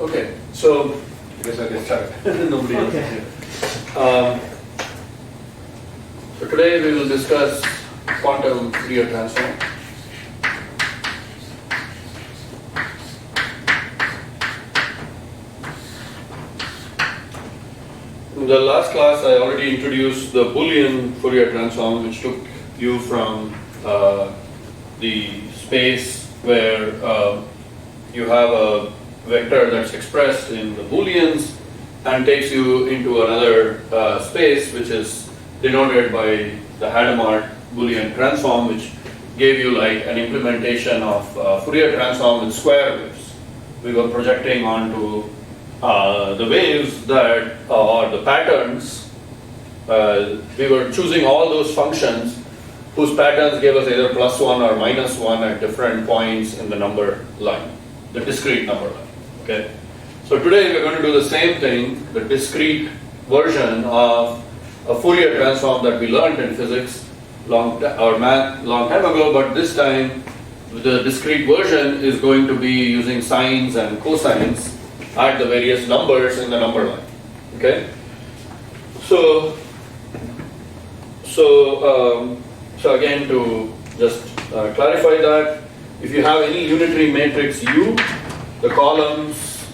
Okay, so I guess I can start. Nobody else is here. So today we will discuss quantum Fourier transform. In the last class, I already introduced the Boolean Fourier transform, which took you from the space where you have a vector that's expressed in the Booleans and takes you into another space which is denoted by the Hadamard Boolean transform, which gave you like an implementation of Fourier transform with square waves. We were projecting onto the waves that or the patterns. We were choosing all those functions whose patterns gave us either +1 or -1 at different points in the number line, the discrete number line. Okay, so today we're going to do the same thing, the discrete version of a Fourier transform that we learned in physics or math long time ago, but this time the discrete version is going to be using sines and cosines at the various numbers in the number line. Okay, so again, to just clarify that, if you have any unitary matrix U, the columns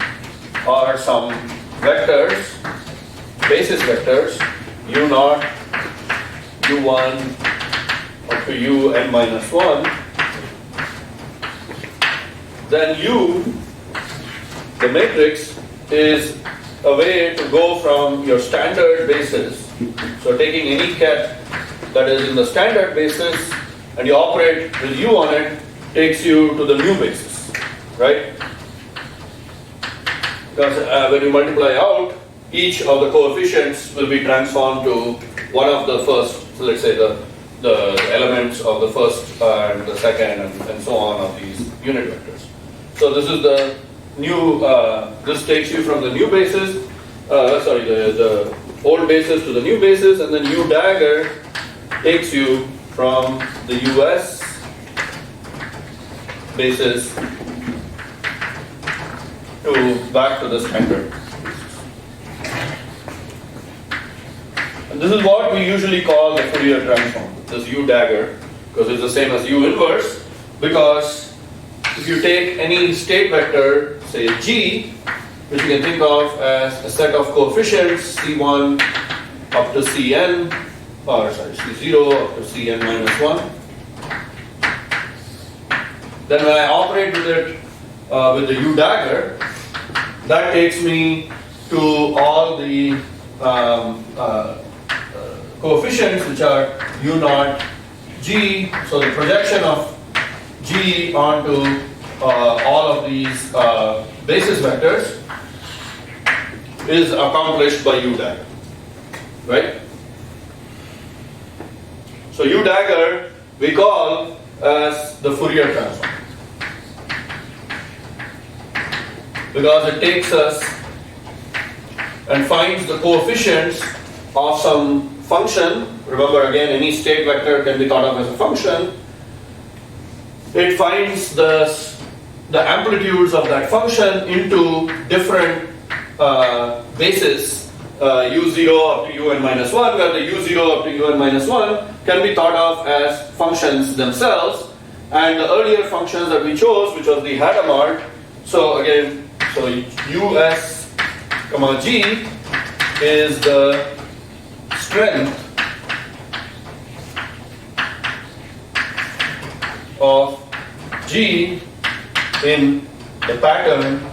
are some vectors, basis vectors, U0, U1 up to UN-1. Then U, the matrix, is a way to go from your standard basis. So taking any ket that is in the standard basis and you operate with U on it takes you to the new basis, right? Because when you multiply out, each of the coefficients will be transformed to one of the first, so let's say the elements of the first and the second and so on of these unit vectors. So this is the new, this takes you from the new basis, the old basis to the new basis, and then U dagger takes you from the US basis back to the standard. And this is what we usually call the Fourier transform, this U dagger, because it's the same as U inverse, because if you take any state vector, say G, which you can think of as a set of coefficients, C1 up to Cn, or sorry, C0 up to Cn minus 1, then when I operate with it with the U dagger, that takes me to all the coefficients which are U0, G, so the projection of G onto all of these basis vectors is accomplished by U dagger, right? So U dagger we call as the Fourier transform, because it takes us and finds the coefficients of some function. Remember again, any state vector can be thought of as a function. It finds the amplitudes of that function into different bases, U0 up to UN-1, where the U0 up to UN-1 can be thought of as functions themselves, and the earlier functions that we chose, which was the Hadamard, so again, so US, G is the strength of G in the pattern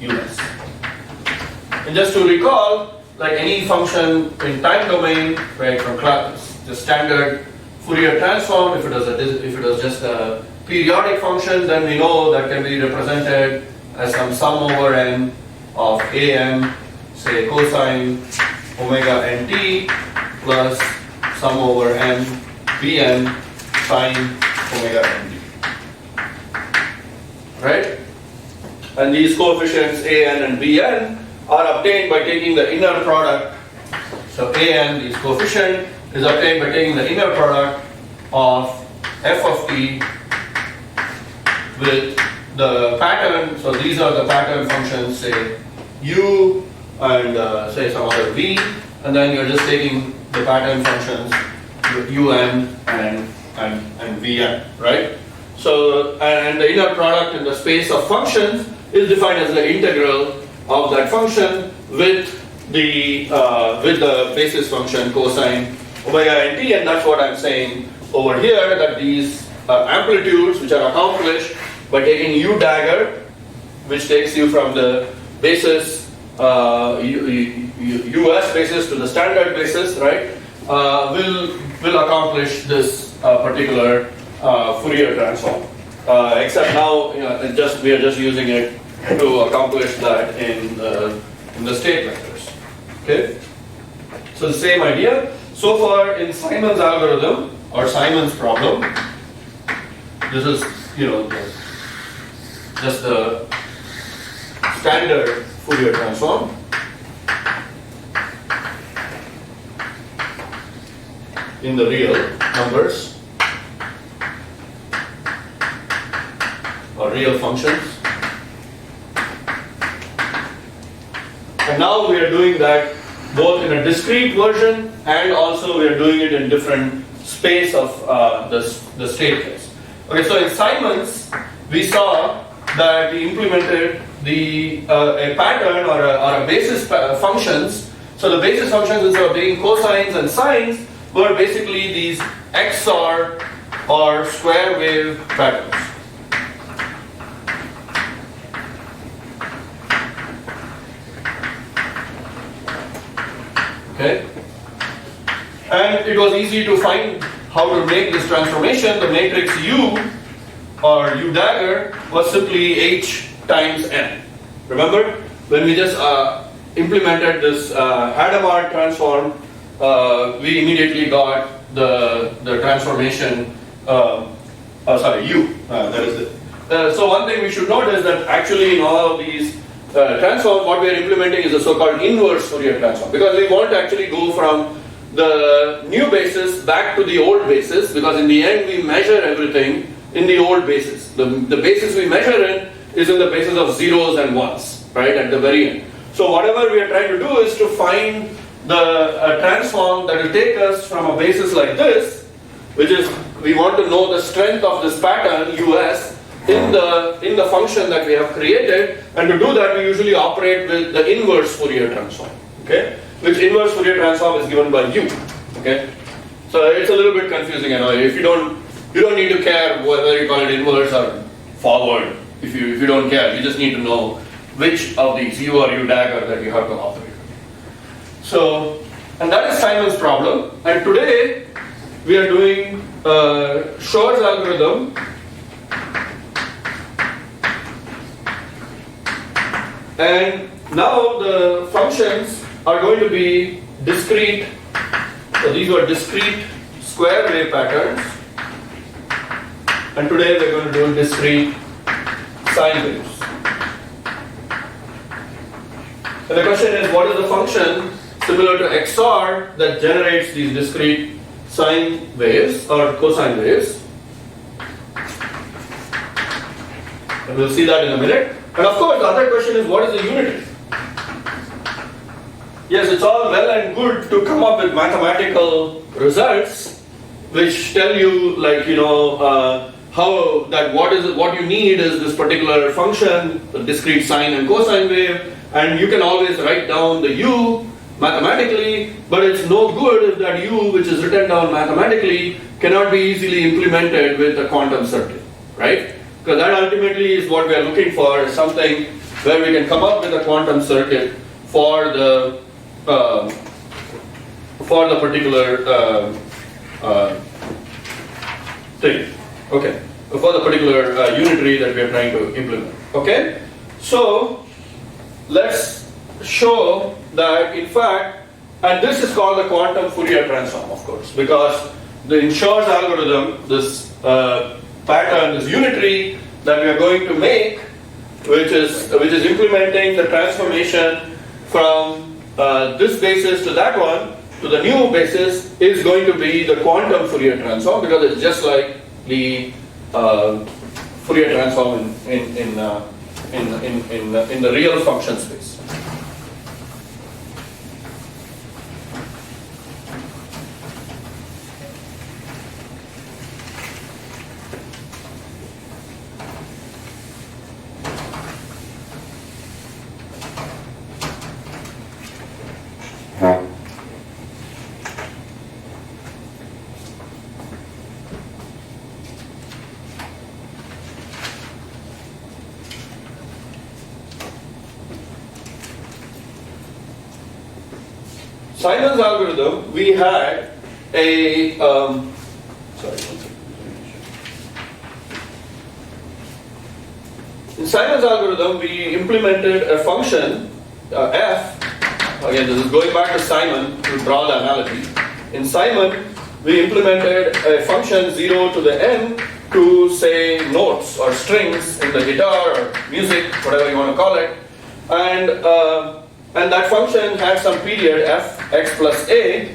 US. And just to recall, like any function in time domain, right, from class, the standard Fourier transform, if it was just a periodic function, then we know that can be represented as some sum over n of am, say cosine omega nt plus sum over n Bn sine omega n. Right? And these coefficients an and bn are obtained by taking the inner product. So an, this coefficient, is obtained by taking the inner product of f of t with the pattern. So these are the pattern functions, say u and say some other v, and then you're just taking the pattern functions with un and vn, right? So, and the inner product in the space of functions is defined as the integral of that function with the basis function cosine omega n t, and that's what I'm saying over here, that these amplitudes which are accomplished by taking u dagger, which takes you from the basis US basis to the standard basis, right, will accomplish this particular Fourier transform. Except now, we are just using it to accomplish that in the state vectors. Okay. So the same idea. So far in Simon's algorithm or Simon's problem, this is just the standard Fourier transform. In the real numbers or real functions. And now we are doing that both in a discrete version and also we are doing it in different space of the state case. Okay, so in Simon's we saw that we implemented a pattern or a basis functions. So the basis functions, instead of being cosines and sines, were basically these XOR or square wave patterns. Okay? And it was easy to find how to make this transformation. The matrix U or U dagger was simply H times N. Remember? When we just implemented this Hadamard transform, we immediately got the transformation, U. That is it. So one thing we should note is that actually in all of these transforms, what we are implementing is a so-called inverse Fourier transform, because we want to actually go from the new basis back to the old basis, because in the end we measure everything in the old basis. The basis we measure in is in the basis of zeros and ones, right, at the very end. So whatever we are trying to do is to find the transform that will take us from a basis like this, which is we want to know the strength of this pattern US in the function that we have created, and to do that we usually operate with the inverse Fourier transform, okay, which inverse Fourier transform is given by U, okay. So it's a little bit confusing, if you don't need to care whether you call it inverse or forward. If you don't care, you just need to know which of these U or U dagger that you have to operate. So, and that is Simon's problem. And today we are doing Shor's algorithm. And now the functions are going to be discrete. So these were discrete square wave patterns. And today we're going to do discrete sine waves. And the question is, what is the function similar to XOR that generates these discrete sine waves or cosine waves? And we'll see that in a minute. And of course, the other question is, what is the unity? Yes, it's all well and good to come up with mathematical results which tell you, how that what you need is this particular function, the discrete sine and cosine wave, and you can always write down the u mathematically, but it's no good if that u, which is written down mathematically, cannot be easily implemented with a quantum circuit, right? Because that ultimately is what we are looking for, is something where we can come up with a quantum circuit for the particular thing. Okay, for the particular unitary that we are trying to implement. Okay, so let's show that in fact And this is called the quantum Fourier transform, of course, because in Shor's algorithm, this pattern, this unitary that we are going to make, which is implementing the transformation from this basis to that one, to the new basis, is going to be the quantum Fourier transform, because it's just like the Fourier transform in the real function space. Simon's algorithm, we had a in Simon's algorithm, we implemented a function f. Again, this is going back to Simon to draw the analogy. In Simon, we implemented a function 0 to the n to say notes or strings in the guitar or music, whatever you want to call it, and that function had some period f x plus a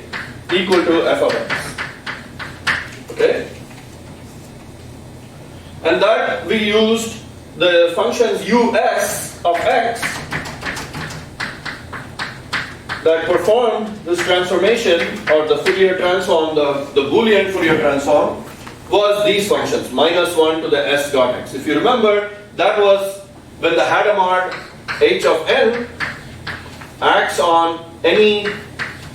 equal to f of x. Okay? And that we used the functions us of x that performed this transformation, or the Fourier transform, the Boolean Fourier transform, was these functions, -1 to the s dot x. If you remember, that was when the Hadamard h of n acts on any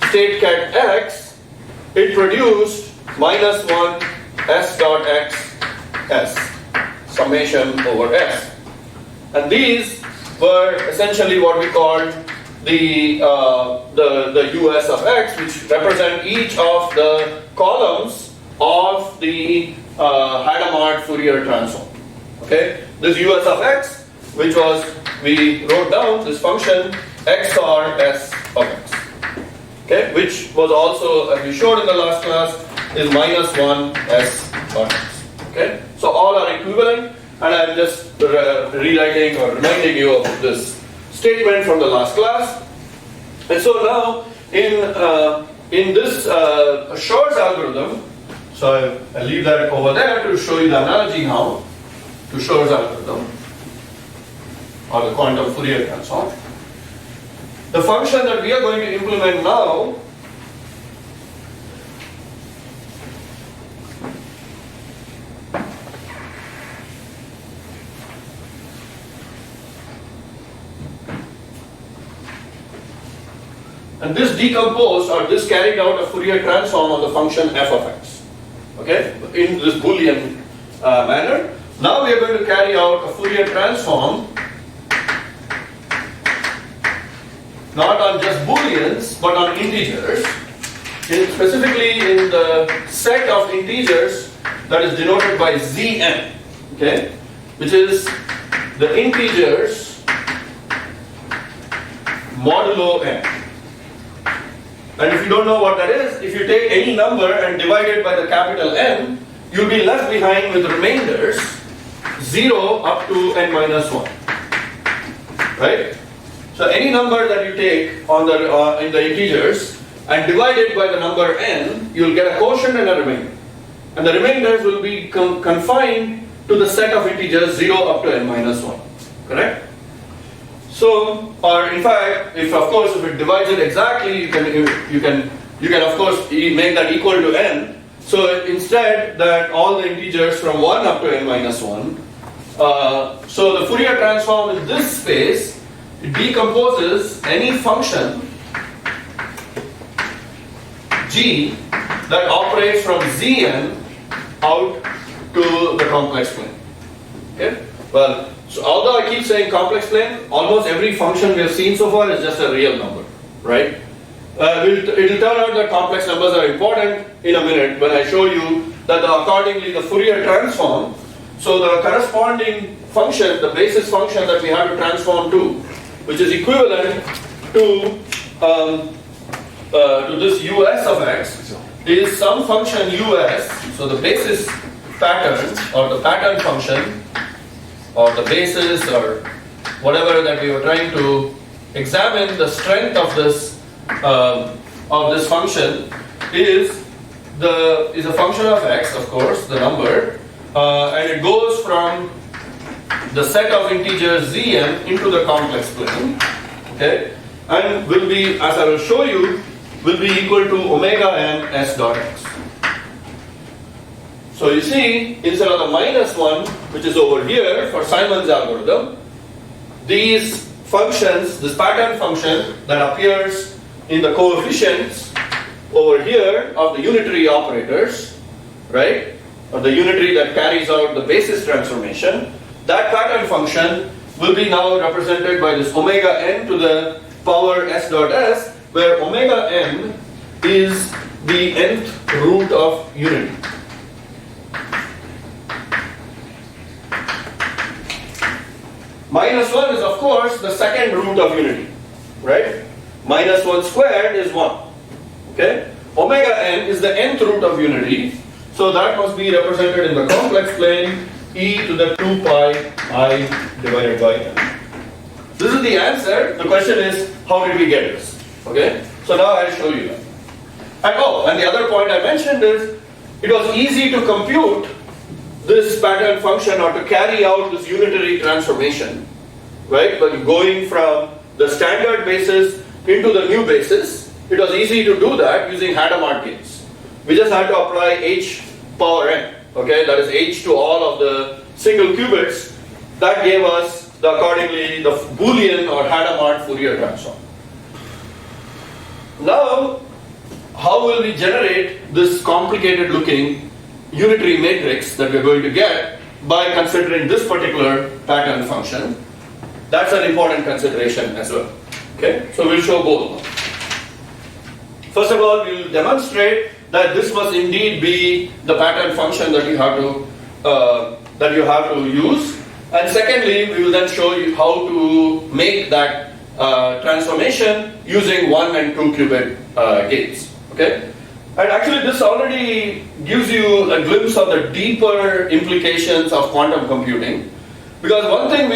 state ket x, it produced -1 s dot x s, summation over s. And these were essentially what we called the us of x, which represent each of the columns of the Hadamard Fourier transform. Okay, this us of x, which was, we wrote down this function XOR s of x. Okay, which was also, as we showed in the last class, is -1 s dot x. Okay, so all are equivalent, and I'm just rewriting or reminding you of this statement from the last class. And so now in this Shor's algorithm, so I'll leave that over there to show you the analogy now to Shor's algorithm, or the quantum Fourier transform. The function that we are going to implement now and this decomposed, or this carried out a Fourier transform on the function f of x. Okay, in this Boolean manner. Now we are going to carry out a Fourier transform not on just Booleans, but on integers, specifically in the set of integers that is denoted by Zn, okay, which is the integers modulo n. And if you don't know what that is, if you take any number and divide it by the capital N, you'll be left behind with remainders 0 up to n minus 1. Right? So any number that you take on the in the integers and divide it by the number n, you'll get a quotient and a remainder. And the remainders will be confined to the set of integers 0 up to n minus 1. Correct? So, or in fact, if it divides it exactly, you can of course make that equal to n. So instead, that all the integers from 1 up to n minus 1. So the Fourier transform in this space, it decomposes any function g that operates from Zn out to the complex plane. Okay? Well, so although I keep saying complex plane, almost every function we have seen so far is just a real number, right? It'll turn out that complex numbers are important in a minute when I show you that accordingly the Fourier transform, so the corresponding function, the basis function that we have to transform to, which is equivalent to to this us of x is some function us, so the basis pattern or the pattern function or the basis or whatever that we were trying to examine the strength of this function is a function of x, of course, the number, and it goes from the set of integers zn into the complex plane, okay, and will be, as I will show you, will be equal to omega n s dot x. So you see, instead of the minus 1, which is over here for Simon's algorithm, these functions, this pattern function that appears in the coefficients over here of the unitary operators, right, or the unitary that carries out the basis transformation, that pattern function will be now represented by this omega n to the power s dot s, where omega n is the nth root of unity. Minus 1 is, of course, the second root of unity, right? Minus 1 squared is 1, okay? Omega n is the nth root of unity, so that must be represented in the complex plane e to the 2 pi I divided by n. This is the answer. The question is, how did we get this? Okay? So now I'll show you that. And the other point I mentioned is, it was easy to compute this pattern function or to carry out this unitary transformation, right? But going from the standard basis into the new basis, it was easy to do that using Hadamard gates. We just had to apply h power n, okay? That is h to all of the single qubits. That gave us accordingly the Boolean or Hadamard Fourier transform. Now, how will we generate this complicated looking unitary matrix that we're going to get by considering this particular pattern function? That's an important consideration as well. Okay, so we'll show both. First of all, we'll demonstrate that this must indeed be the pattern function that you have to use, and secondly, we will then show you how to make that transformation using 1 and 2 qubit gates. Okay. And actually this already gives you a glimpse of the deeper implications of quantum computing, because one thing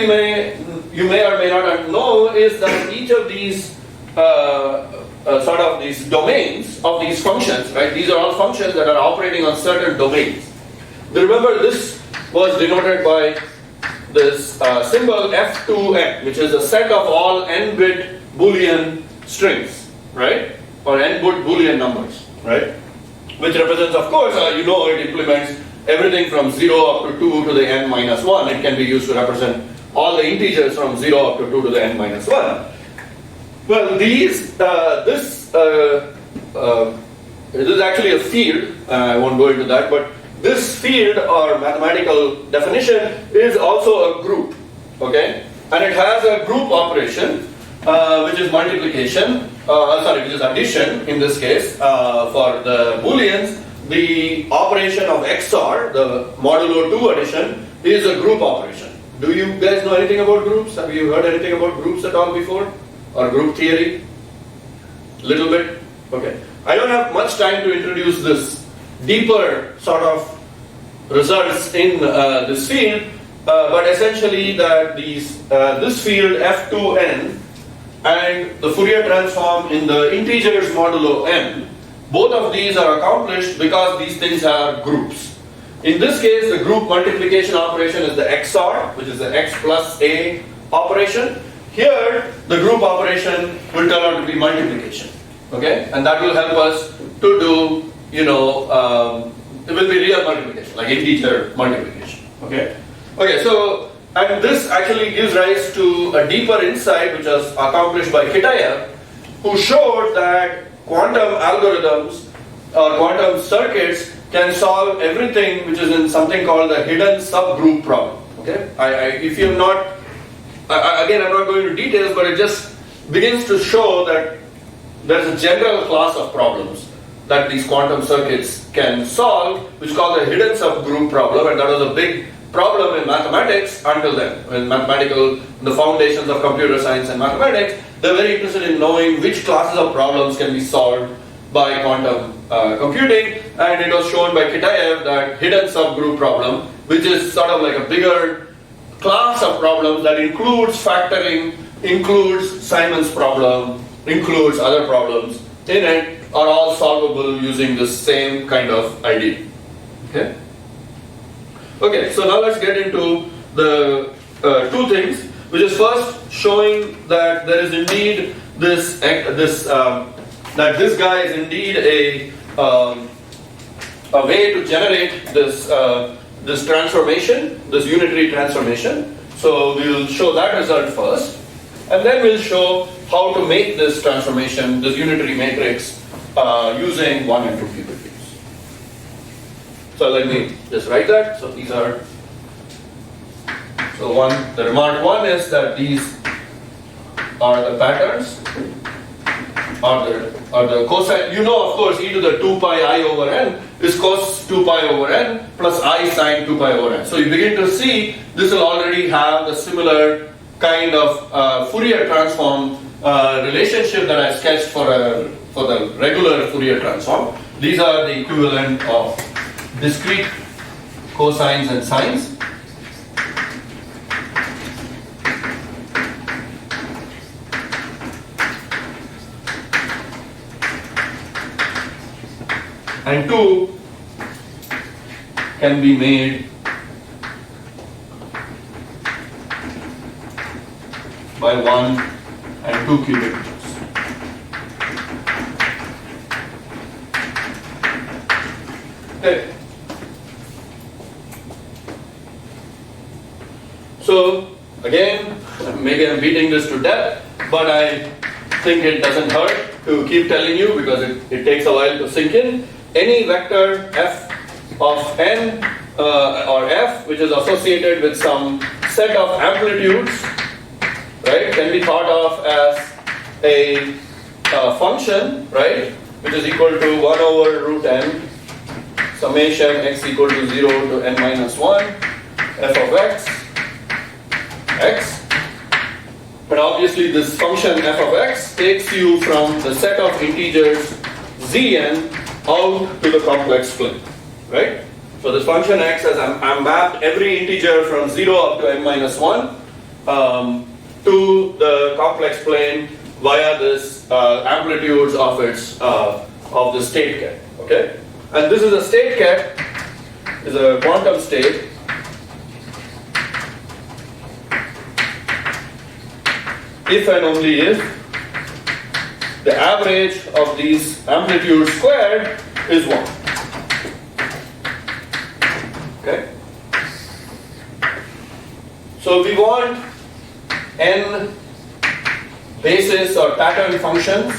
you may or may not know is that each of these sort of these domains of these functions, right? These are all functions that are operating on certain domains. Remember, this was denoted by this symbol f2n, which is a set of all n-bit Boolean strings, right? Or n-bit Boolean numbers. Right? Which represents, of course, it implements everything from 0 up to 2 to the n minus 1. It can be used to represent all the integers from 0 up to 2 to the n minus 1. Well, this is actually a field. I won't go into that, but this field or mathematical definition is also a group. Okay? And it has a group operation, which is multiplication. Which is addition in this case. For the Booleans, the operation of XOR, the modulo 2 addition, is a group operation. Do you guys know anything about groups? Have you heard anything about groups at all before? Or group theory? Little bit? Okay. I don't have much time to introduce this deeper sort of results in this field, but essentially that this field f2n and the Fourier transform in the integers modulo n, both of these are accomplished because these things are groups. In this case, the group multiplication operation is the XOR, which is the x plus a operation. Here, the group operation will turn out to be multiplication. Okay, and that will help us to do, it will be real multiplication, like integer multiplication. Okay, so. And this actually gives rise to a deeper insight which was accomplished by Kitaev, who showed that quantum algorithms or quantum circuits can solve everything which is in something called the hidden subgroup problem. Okay, if you have not, again I'm not going into details, but it just begins to show that there's a general class of problems that these quantum circuits can solve, which is called the hidden subgroup problem, and that was a big problem in mathematics until then. In the foundations of computer science and mathematics, they're very interested in knowing which classes of problems can be solved by quantum computing, and it was shown by Kitaev that hidden subgroup problem, which is sort of like a bigger class of problems that includes factoring, includes Simon's problem, includes other problems in it, are all solvable using the same kind of idea. Okay? Okay, so now let's get into the two things, which is first showing that there is indeed that this guy is indeed a way to generate this transformation, this unitary transformation. So we will show that result first, and then we'll show how to make this transformation, this unitary matrix, using 1 and 2 cubic cubes. So let me just write that. So these are, the remark 1 is that these are the patterns, are the cosine. You know, of course, e to the 2 pi I over n is cos 2 pi over n plus I sine 2 pi over n. So you begin to see this will already have the similar kind of Fourier transform relationship that I sketched for the regular Fourier transform. These are the equivalent of discrete cosines and sines. And 2 can be made by 1 and 2 cubic meters. Okay. So again, maybe I'm beating this to death, but I think it doesn't hurt to keep telling you because it takes a while to sink in. Any vector f of n or f which is associated with some set of amplitudes, right, can be thought of as a function, right, which is equal to 1 over root n summation x equal to 0 to n minus 1 f of x. But obviously this function f of x takes you from the set of integers zn out to the complex plane, right? So this function x has I'm mapped every integer from 0 up to n minus 1 to the complex plane via this amplitudes of its of the state ket. Okay, and this is a state ket, is a quantum state. If and only if the average of these amplitudes squared is 1. Okay? So we want n basis or pattern functions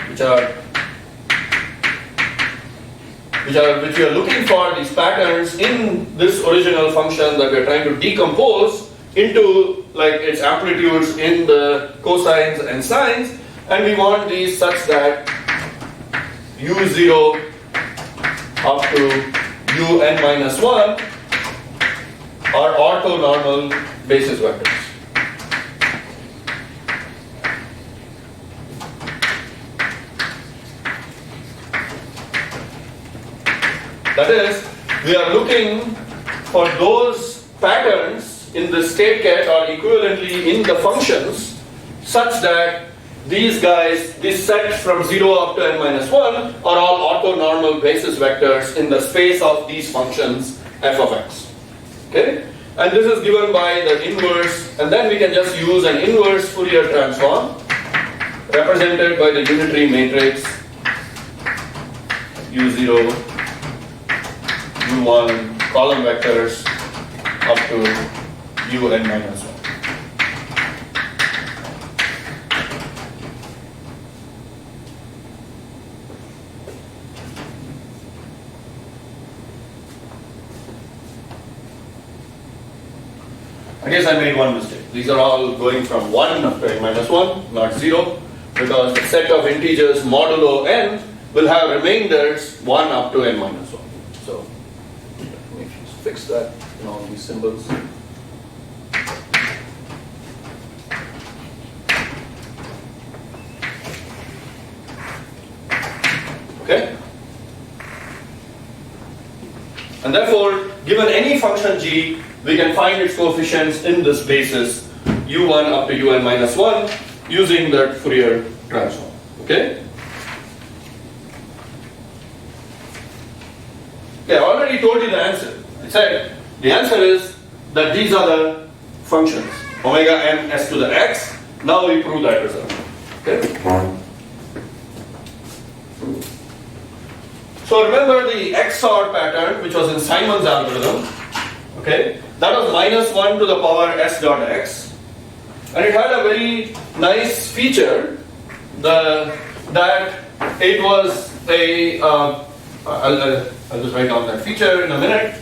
which we are looking for, these patterns in this original function that we are trying to decompose into like its amplitudes in the cosines and sines, and we want these such that u0 up to un minus 1 are orthonormal basis vectors. That is, we are looking for those patterns in the state ket or equivalently in the functions such that these guys, this set from 0 up to n minus 1 are all orthonormal basis vectors in the space of these functions f of x. Okay? And this is given by the inverse, and then we can just use an inverse Fourier transform represented by the unitary matrix u0, u1 column vectors up to un minus 1. I guess I made one mistake. These are all going from 1 up to n minus 1, not 0, because the set of integers modulo n will have remainders 1 up to n minus 1. So let me just fix that in all these symbols. And therefore, given any function g, we can find its coefficients in this basis u1 up to un minus 1 using that Fourier transform. Okay? Okay, I already told you the answer. I said the answer is that these are the functions omega m s to the x. Now we prove that result. Okay? So remember the XOR pattern which was in Simon's algorithm. Okay? That was minus 1 to the power s dot x. And it had a very nice feature that it was a I'll just write down that feature in a minute.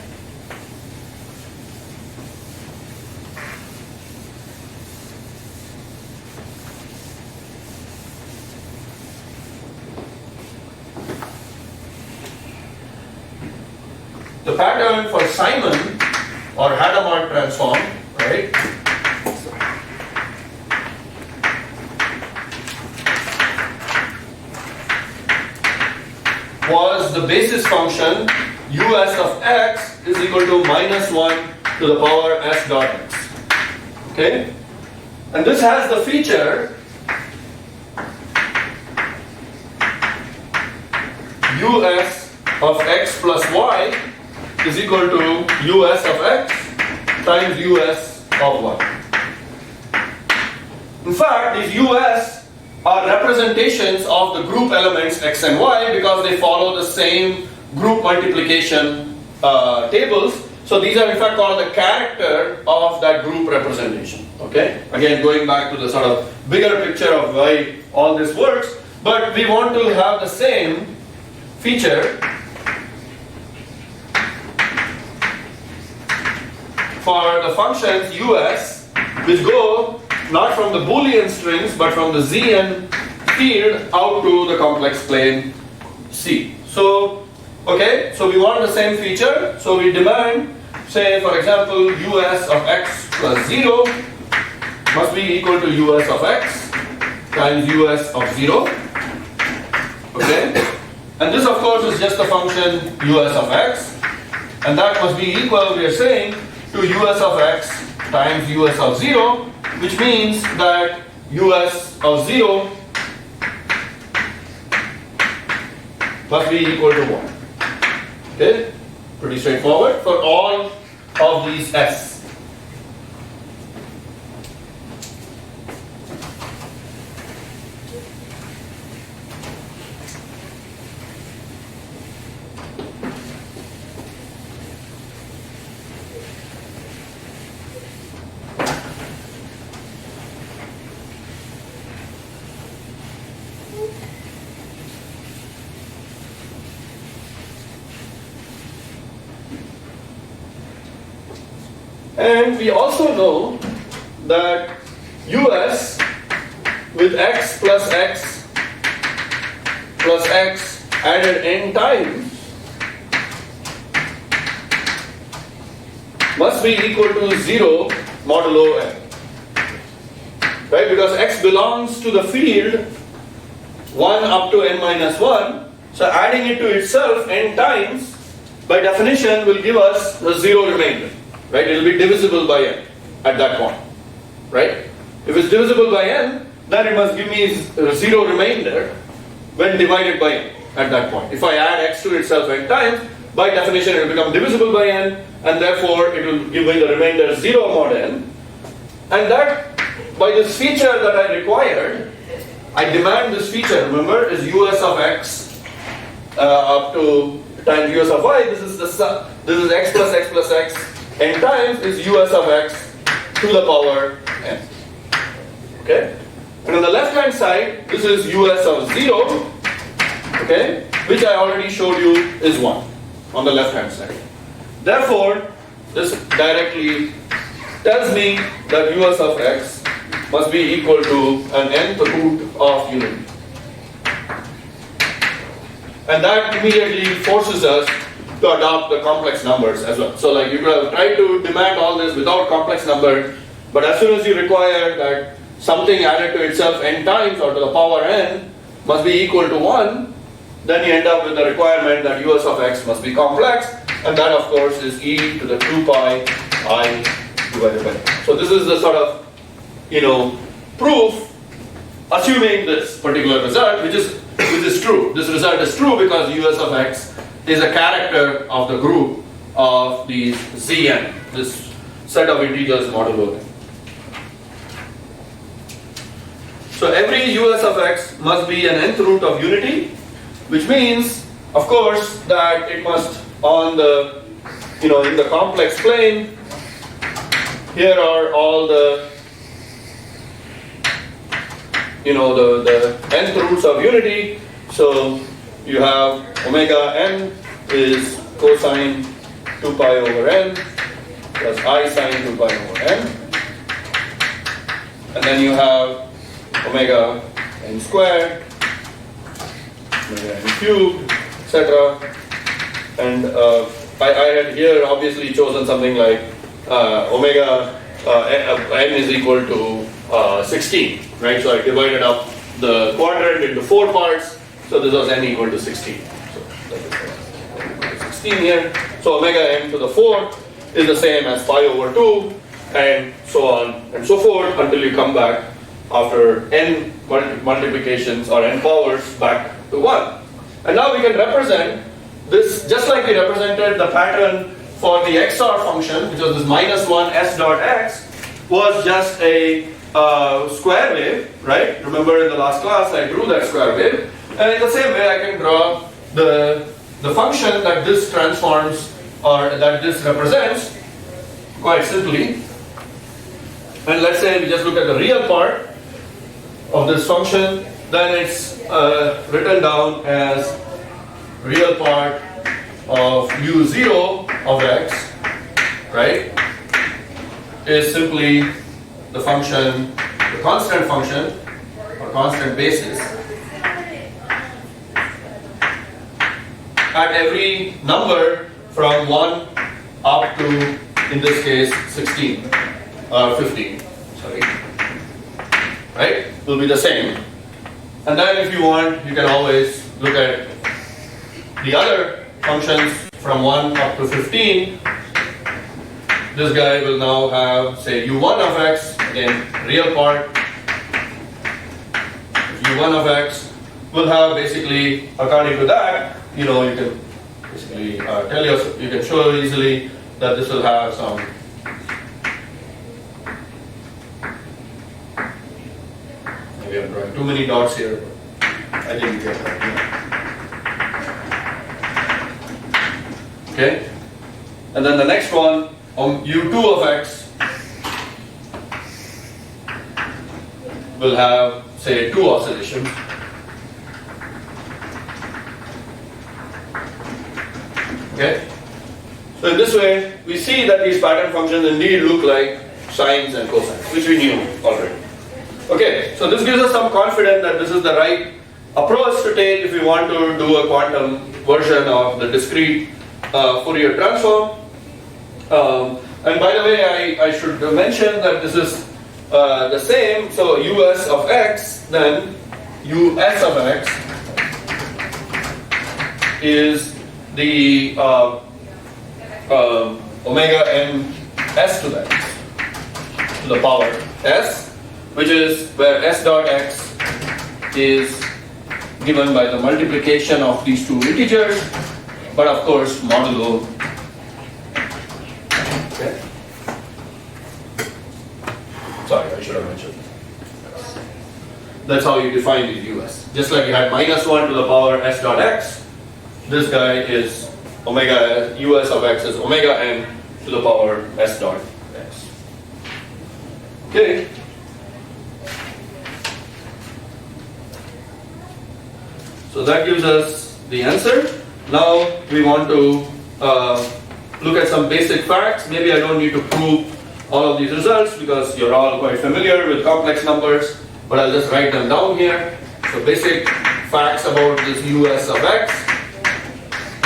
The pattern for Simon or Hadamard transform, right? Was the basis function us of x is equal to minus 1 to the power s dot x. Okay? And this has the feature us of x plus y is equal to us of x times us of y. In fact, these us are representations of the group elements x and y because they follow the same group multiplication tables. So these are in fact called the character of that group representation. Okay? Again, going back to the sort of bigger picture of why all this works, but we want to have the same feature for the functions us which go not from the Boolean strings but from the Zn field out to the complex plane C. So, okay, so we want the same feature, so we demand, say for example, us of x plus 0 must be equal to us of x times us of 0. Okay, and this of course is just the function us of x, and that must be equal, we are saying, to us of x times us of 0, which means that us of 0 must be equal to 1. Okay? Pretty straightforward for all of these s. And we also know that us with x plus x added n times must be equal to 0 modulo n. Right? Because x belongs to the field 1 up to n minus 1, so adding it to itself n times by definition will give us the 0 remainder. Right? It will be divisible by n at that point. Right? If it's divisible by n, then it must give me 0 remainder when divided by n at that point. If I add x to itself n times, by definition it will become divisible by n, and therefore it will give me the remainder 0 mod n. And that, by this feature that I required, I demand this feature, remember, is us of x up to times us of y. This is x plus x n times is us of x to the power n. Okay? And on the left hand side, this is us of 0, okay, which I already showed you is 1 on the left hand side. Therefore, this directly tells me that us of x must be equal to an nth root of unity. And that immediately forces us to adopt the complex numbers as well. So like you could have tried to demand all this without complex number, but as soon as you require that something added to itself n times or to the power n must be equal to 1, then you end up with the requirement that us of x must be complex, and that of course is e to the 2 pi I divided by n. So this is the sort of, proof assuming this particular result, which is true. This result is true because us of x is a character of the group of these Zn, this set of integers modulo n. So every us of x must be an nth root of unity, which means, of course, that it must on the, in the complex plane, here are all the, the nth roots of unity. So you have omega n is cosine 2 pi over n plus I sine 2 pi over n. And then you have omega n squared, omega n cubed, etc. And I had here obviously chosen something like omega n is equal to 16, right? So I divided up the quadrant into 4 parts, so this was n equal to 16. So that is 16 here. So omega n to the 4th is the same as pi over 2, and so on and so forth until you come back after n multiplications or n powers back to 1. And now we can represent this just like we represented the pattern for the XOR function, which was this -1 s dot x, was just a square wave, right? Remember in the last class I drew that square wave, and in the same way I can draw the function that this transforms or that this represents quite simply. And let's say we just look at the real part of this function, then it's written down as real part of u0 of x, right, is simply the function, the constant function or constant basis at every number from 1 up to, in this case, 16 or 15, sorry, right, will be the same. And then if you want, you can always look at the other functions from 1 up to 15. This guy will now have, say, u1 of x, again, real part. u1 of x will have basically, according to that, you can basically you can show easily that this will have some maybe I'm drawing too many dots here, but I didn't get that. Okay, and then the next one, u2 of x will have, say, 2 oscillations. Okay, so in this way we see that these pattern functions indeed look like sines and cosines, which we knew already. Okay, so this gives us some confidence that this is the right approach to take if we want to do a quantum version of the discrete Fourier transform. And by the way, I should mention that this is the same. So us of x, then us of x is the omega n s to the x to the power s, which is where s dot x is given by the multiplication of these two integers, but of course modulo. Okay. Sorry, I should have mentioned. That's how you define the us. Just like you had -1 to the power s dot x, this guy is omega, us of x is omega n to the power s dot x. Okay. So that gives us the answer. Now we want to look at some basic facts. Maybe I don't need to prove all of these results because you're all quite familiar with complex numbers, but I'll just write them down here. So basic facts about this us of x.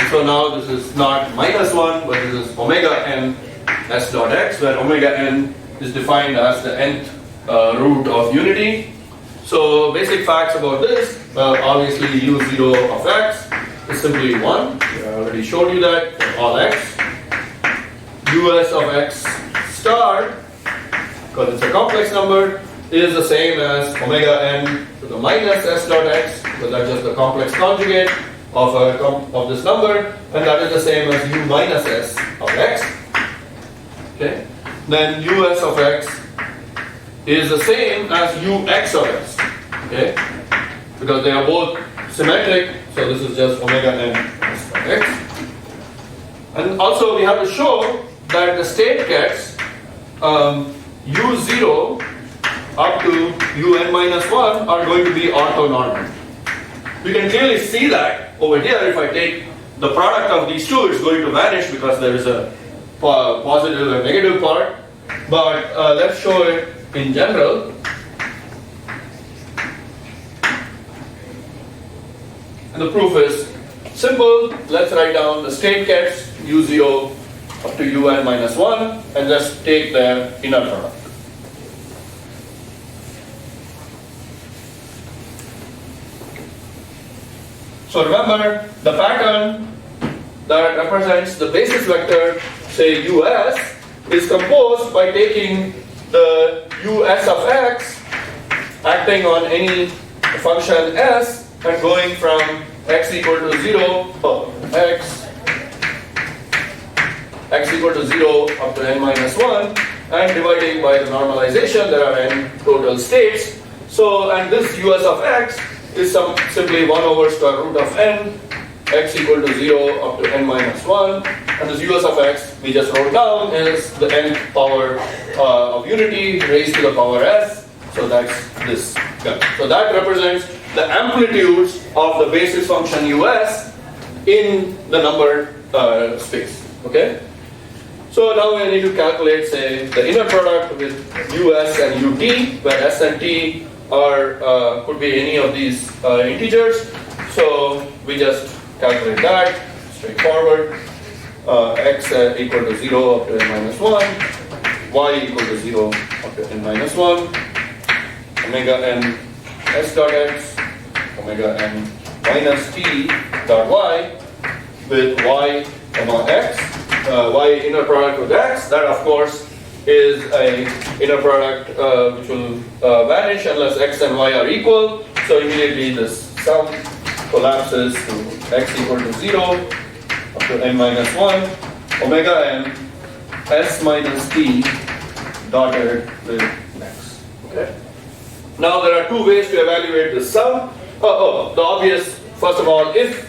So now this is not -1, but this is omega n s dot x, where omega n is defined as the nth root of unity. So basic facts about this, obviously u0 of x is simply 1. I'll already showed you that for all x. US of x star, because it's a complex number, is the same as omega n to the minus s dot x, because that's just the complex conjugate of this number, and that is the same as u minus s of x. Okay. Then us of x is the same as ux of x. Okay. Because they are both symmetric, so this is just omega n s of x. And also we have to show that the state gets u0 up to un minus 1 are going to be orthonormal. We can clearly see that over here. If I take the product of these two, it's going to vanish because there is a positive and negative part. But let's show it in general. And the proof is simple. Let's write down the state gets u0 up to un minus 1 and just take their inner product. So remember, the pattern that represents the basis vector, say us, is composed by taking the us of x acting on any function s and going from x equal to 0, x equal to 0 up to n minus 1, and dividing by the normalization. There are n total states. So, and this us of x is simply 1 over square root of n, x equal to 0 up to n minus 1, and this us of x we just wrote down is the nth power of unity raised to the power s, so that's this guy. So that represents the amplitudes of the basis function us in the number space, okay? So now we need to calculate, say, the inner product with us and ut, where s and t are could be any of these integers. So we just calculate that, straightforward. X equal to 0 up to n minus 1, y equal to 0 up to n minus 1, omega n s dot x, omega n minus t dot y with y comma x, y inner product with x. That of course is a inner product which will vanish unless x and y are equal. So immediately this sum collapses to x equal to 0 up to n minus 1, omega n s minus t dotted with x. Okay. Now there are two ways to evaluate the sum. The obvious, first of all, if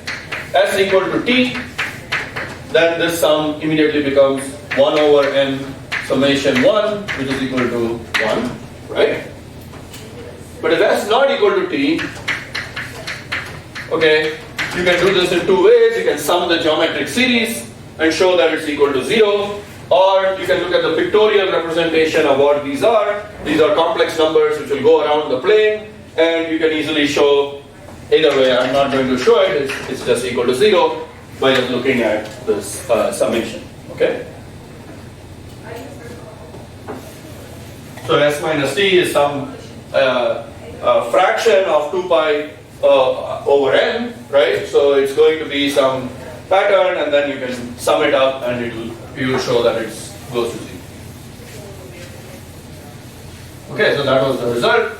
s equal to t, then this sum immediately becomes 1 over n summation 1, which is equal to 1, right? But if s not equal to t, okay, you can do this in two ways. You can sum the geometric series and show that it's equal to 0, or you can look at the pictorial representation of what these are. These are complex numbers which will go around the plane, and you can easily show either way. I'm not going to show it, it's just equal to 0 by just looking at this summation, okay? So s minus t is some fraction of 2 pi over n, right? So it's going to be some pattern, and then you can sum it up, and you will show that it goes to 0. Okay, so that was the result.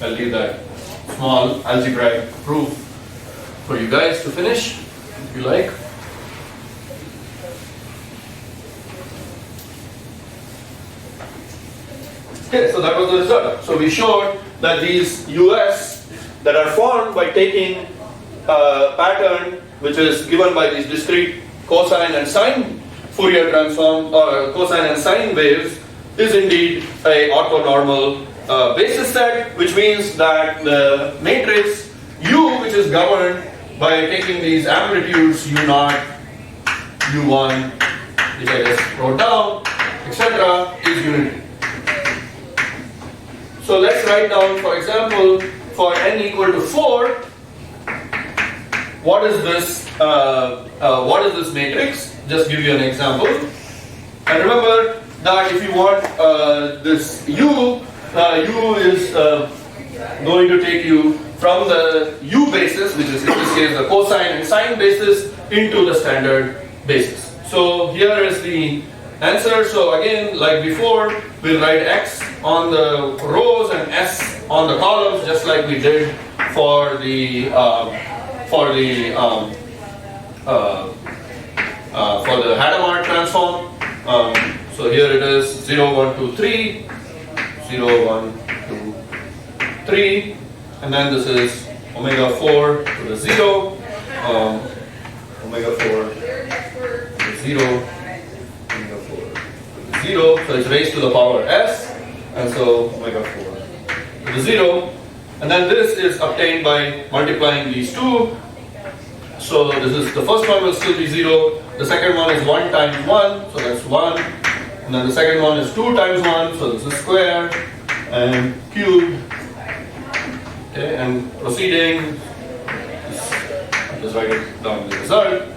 I'll leave that small algebraic proof for you guys to finish, if you like. Okay, so that was the result. So we showed that these us that are formed by taking a pattern which is given by these discrete cosine and sine Fourier transform or cosine and sine waves is indeed a orthonormal basis set, which means that the matrix U, which is governed by taking these amplitudes u0, u1, which I just wrote down, etc., is unity. So let's write down, for example, for n equal to 4, what is this matrix? Just give you an example. And remember that if you want this U is going to take you from the u basis, which is in this case the cosine and sine basis, into the standard basis. So here is the answer. So again, like before, we'll write x on the rows and s on the columns, just like we did for the Hadamard transform. So here it is 0, 1, 2, 3, 0, 1, 2, 3, and then this is omega 4 to the 0, omega 4 to the 0, omega 4 to the 0, so it's raised to the power s, and so omega 4 to the 0, and then this is obtained by multiplying these two. So this is the first one will still be 0, the second one is 1 times 1, so that's 1, and then the second one is 2 times 1, so this is square, and cubed, okay, and proceeding, just write it down the result.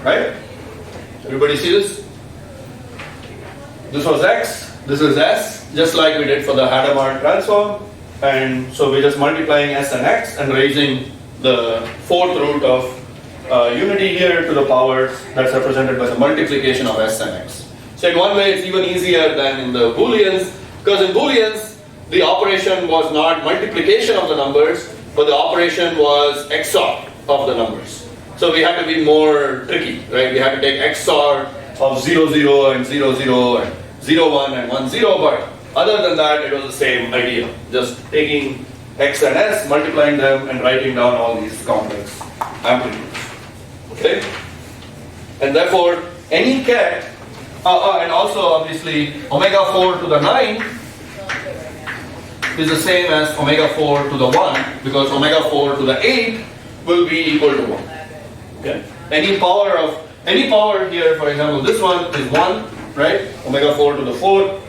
Right? Everybody see this? This was x, this is s, just like we did for the Hadamard transform. And so we're just multiplying s and x and raising the fourth root of unity here to the power that's represented by the multiplication of s and x. So in one way it's even easier than in the Booleans, because in Booleans the operation was not multiplication of the numbers, but the operation was XOR of the numbers. So we had to be more tricky, right? We had to take XOR of 0, 0 and 0, 0 and 0, 1 and 1, 0, but other than that it was the same idea. Just taking x and s, multiplying them and writing down all these complex amplitudes. Okay? And therefore any ket, and also obviously omega 4 to the 9 is the same as omega 4 to the 1, because omega 4 to the 8 will be equal to 1. Okay. Any power here, for example, this one is 1, right? Omega 4 to the 4.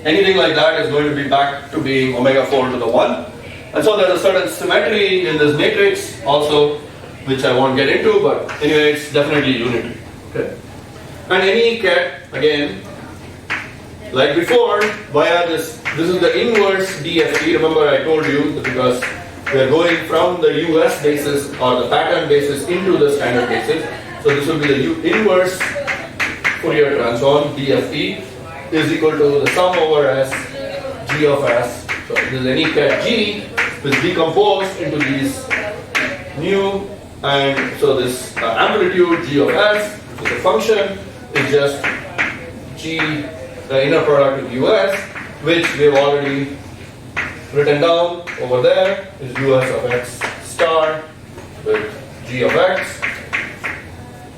Anything like that is going to be back to being omega 4 to the 1. And so there's a certain symmetry in this matrix also, which I won't get into, but anyway, it's definitely unitary. Okay. And any ket, again, like before, via this is the inverse DFT. Remember I told you that because we are going from the US basis or the pattern basis into the standard basis. So this will be the inverse Fourier transform, DFT, is equal to the sum over S, G of S. So this is any ket G, which is decomposed into these new, and so this amplitude G of S, which is a function, is just G, the inner product of US, which we have already written down over there, is US of x star with G of x,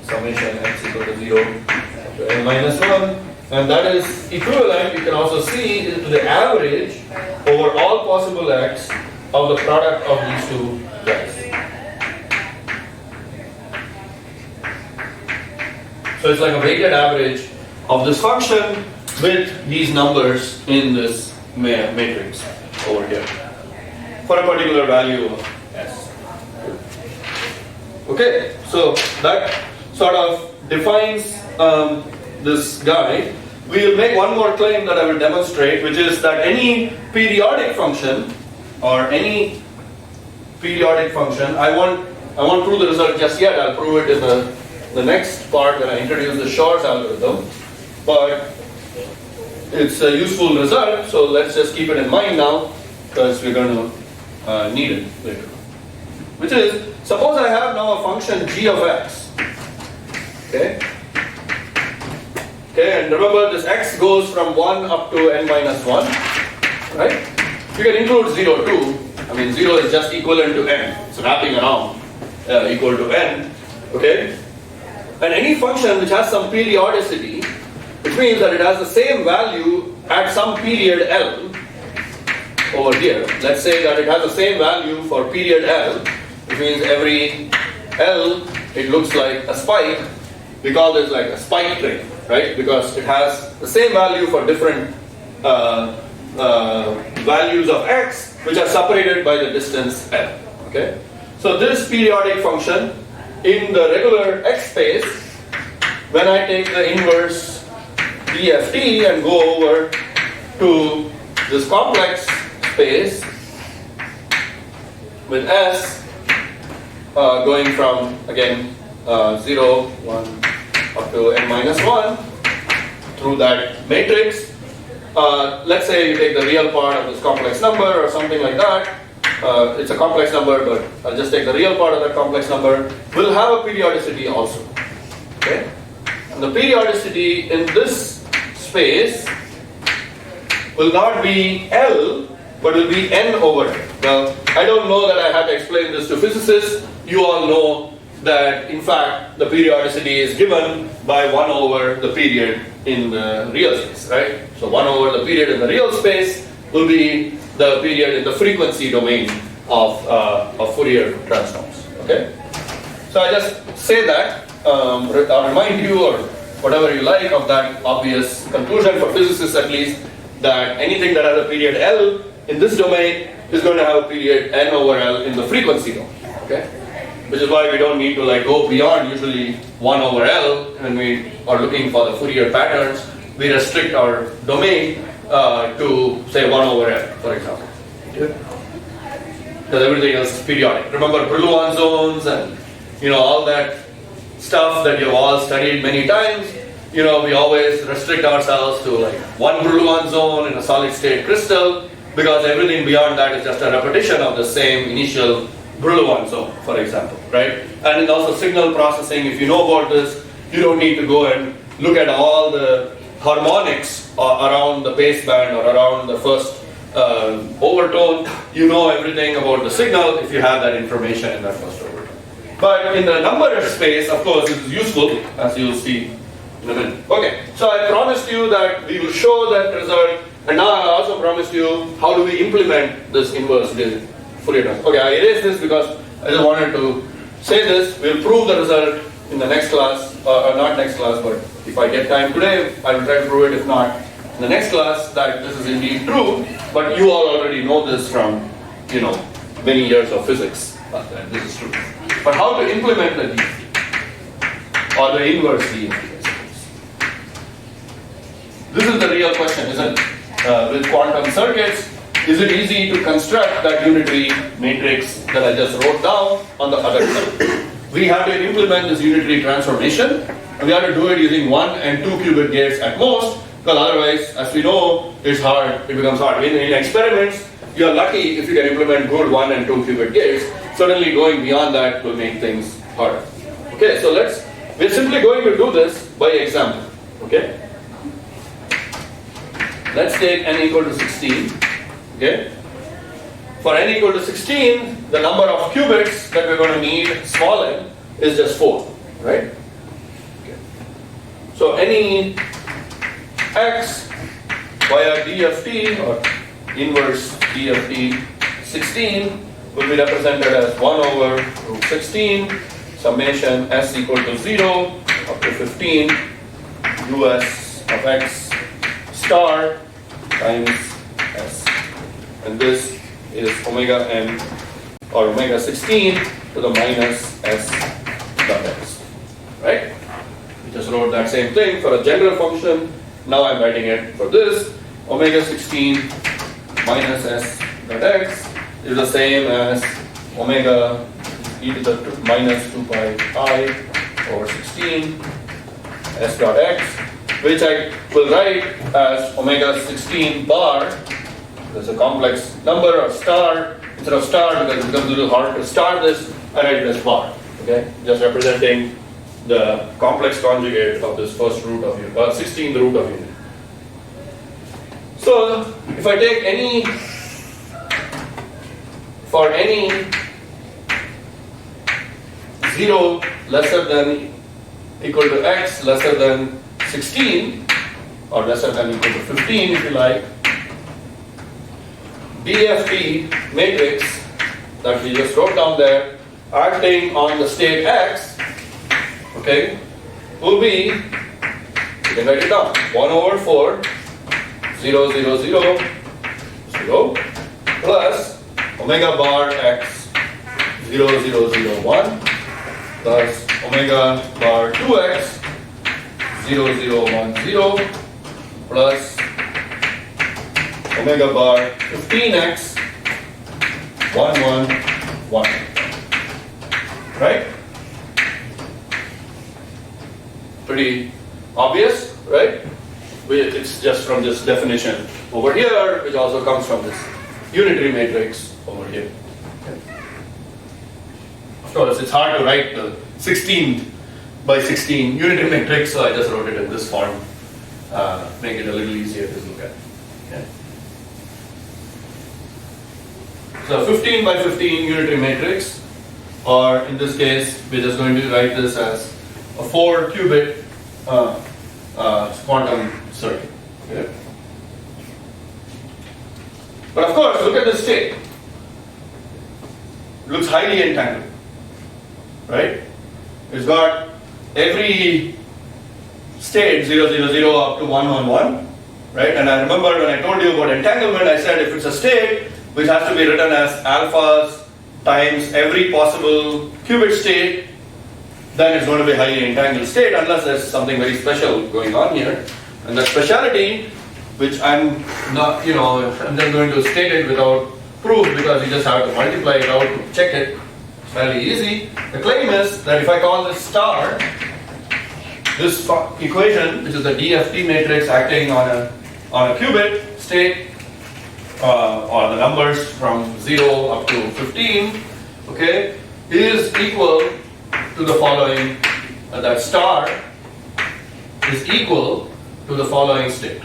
summation x equal to 0 to n minus 1, and that is equivalent, you can also see, to the average over all possible x of the product of these two guys. So it's like a weighted average of this function with these numbers in this matrix over here for a particular value of s. Okay, so that sort of defines this guy. We will make one more claim that I will demonstrate, which is that any periodic function or any periodic function, I won't prove the result just yet. I'll prove it in the next part when I introduce the Shor's algorithm, but it's a useful result, so let's just keep it in mind now, because we're going to need it later. Which is, suppose I have now a function g of x. Okay, and remember this x goes from 1 up to n minus 1, right? You can include 0 too. I mean 0 is just equivalent to n, it's wrapping around equal to n, okay? And any function which has some periodicity, which means that it has the same value at some period L over here. Let's say that it has the same value for period L, which means every L, it looks like a spike. We call this like a spike train, right? Because it has the same value for different values of x which are separated by the distance L. Okay? So this periodic function in the regular x space, when I take the inverse DFT and go over to this complex space with S going from again 0, 1 up to n minus 1 through that matrix. Let's say you take the real part of this complex number or something like that. It's a complex number, but I'll just take the real part of that complex number. We'll have a periodicity also. Okay? And the periodicity in this space will not be L, but will be n over L. Now, I don't know that I have to explain this to physicists. You all know that, in fact, the periodicity is given by 1 over the period in the real space, right? So 1 over the period in the real space will be the period in the frequency domain of Fourier transforms. Okay? So I just say that, I'll remind you or whatever you like of that obvious conclusion for physicists at least, that anything that has a period L in this domain is going to have a period n over L in the frequency domain. Okay? Which is why we don't need to go beyond usually 1 over L when we are looking for the Fourier patterns. We restrict our domain to say 1 over L, for example. Okay? Because everything else is periodic. Remember Boolean zones and all that stuff that you've all studied many times. We always restrict ourselves to one Boolean zone in a solid state crystal, because everything beyond that is just a repetition of the same initial Boolean zone, for example, right? And also signal processing, if you know about this, you don't need to go and look at all the harmonics around the baseband or around the first overtone. You know everything about the signal if you have that information in that first overtone. But in the number space, of course, it is useful, as you will see in a minute. Okay, so I promised you that we will show that result, and now I also promised you how do we implement this inverse Fourier transform. Okay, I erased this because I just wanted to say this. We'll prove the result in the next class, or not next class, but if I get time today, I will try to prove it. If not, in the next class, that this is indeed true. But you all already know this from, many years of physics, that this is true. But how to implement the DFT, or the inverse DFT? This is the real question, isn't it? With quantum circuits, is it easy to construct that unitary matrix that I just wrote down on the other side? We have to implement this unitary transformation, and we have to do it using 1 and 2 qubit gates at most, because otherwise, as we know, it's hard, it becomes hard. In experiments, you are lucky if you can implement good 1 and 2 qubit gates. Certainly going beyond that will make things harder. Okay, so we're simply going to do this by example. Okay? Let's take n equal to 16. Okay? For n equal to 16, the number of qubits that we're going to need, small n, is just 4. Right? Okay. So any x via DFT or inverse DFT 16 will be represented as 1 over root 16 summation s equal to 0 up to 15 us of x star times s. And this is omega n or omega 16 to the minus s dot x. Right? We just wrote that same thing for a general function. Now I'm writing it for this. Omega 16 minus s dot x is the same as omega e to the minus 2 pi I over 16 s dot x, which I will write as omega 16 bar. There's a complex number or star instead of star because it becomes a little hard to star this. I write it as bar. Okay, just representing the complex conjugate of this first root of unit, 16th root of unit. So if I take for any 0 lesser than equal to x lesser than 16 or lesser than equal to 15 if you like, DFT matrix that we just wrote down there acting on the state x, okay, will be, you can write it down, 1 over 4 0 0 0 0 plus omega bar x 0, 0, 0, 1 plus omega bar 2x 0, 0, 1, 0 plus omega bar 15x 1, 1, 1. Right? Pretty obvious, right? It's just from this definition over here, which also comes from this unitary matrix over here. Of course, it's hard to write the 16 by 16 unitary matrix, so I just wrote it in this form, make it a little easier to look at. Okay. So 15 by 15 unitary matrix, or in this case, we're just going to write this as a 4-qubit quantum circuit. Okay. But of course, look at this state. It looks highly entangled, right? It's got every state 0, 0, 0 up to 1, 1, 1, right? And I remember when I told you about entanglement, I said if it's a state which has to be written as alphas times every possible qubit state, then it's going to be a highly entangled state unless there's something very special going on here. And the speciality, which I'm not, I'm just going to state it without proof because you just have to multiply it out to check it. It's fairly easy. The claim is that if I call this star, this equation, which is the DFT matrix acting on a qubit state, or the numbers from 0 up to 15, okay, is equal to the following, that star is equal to the following state.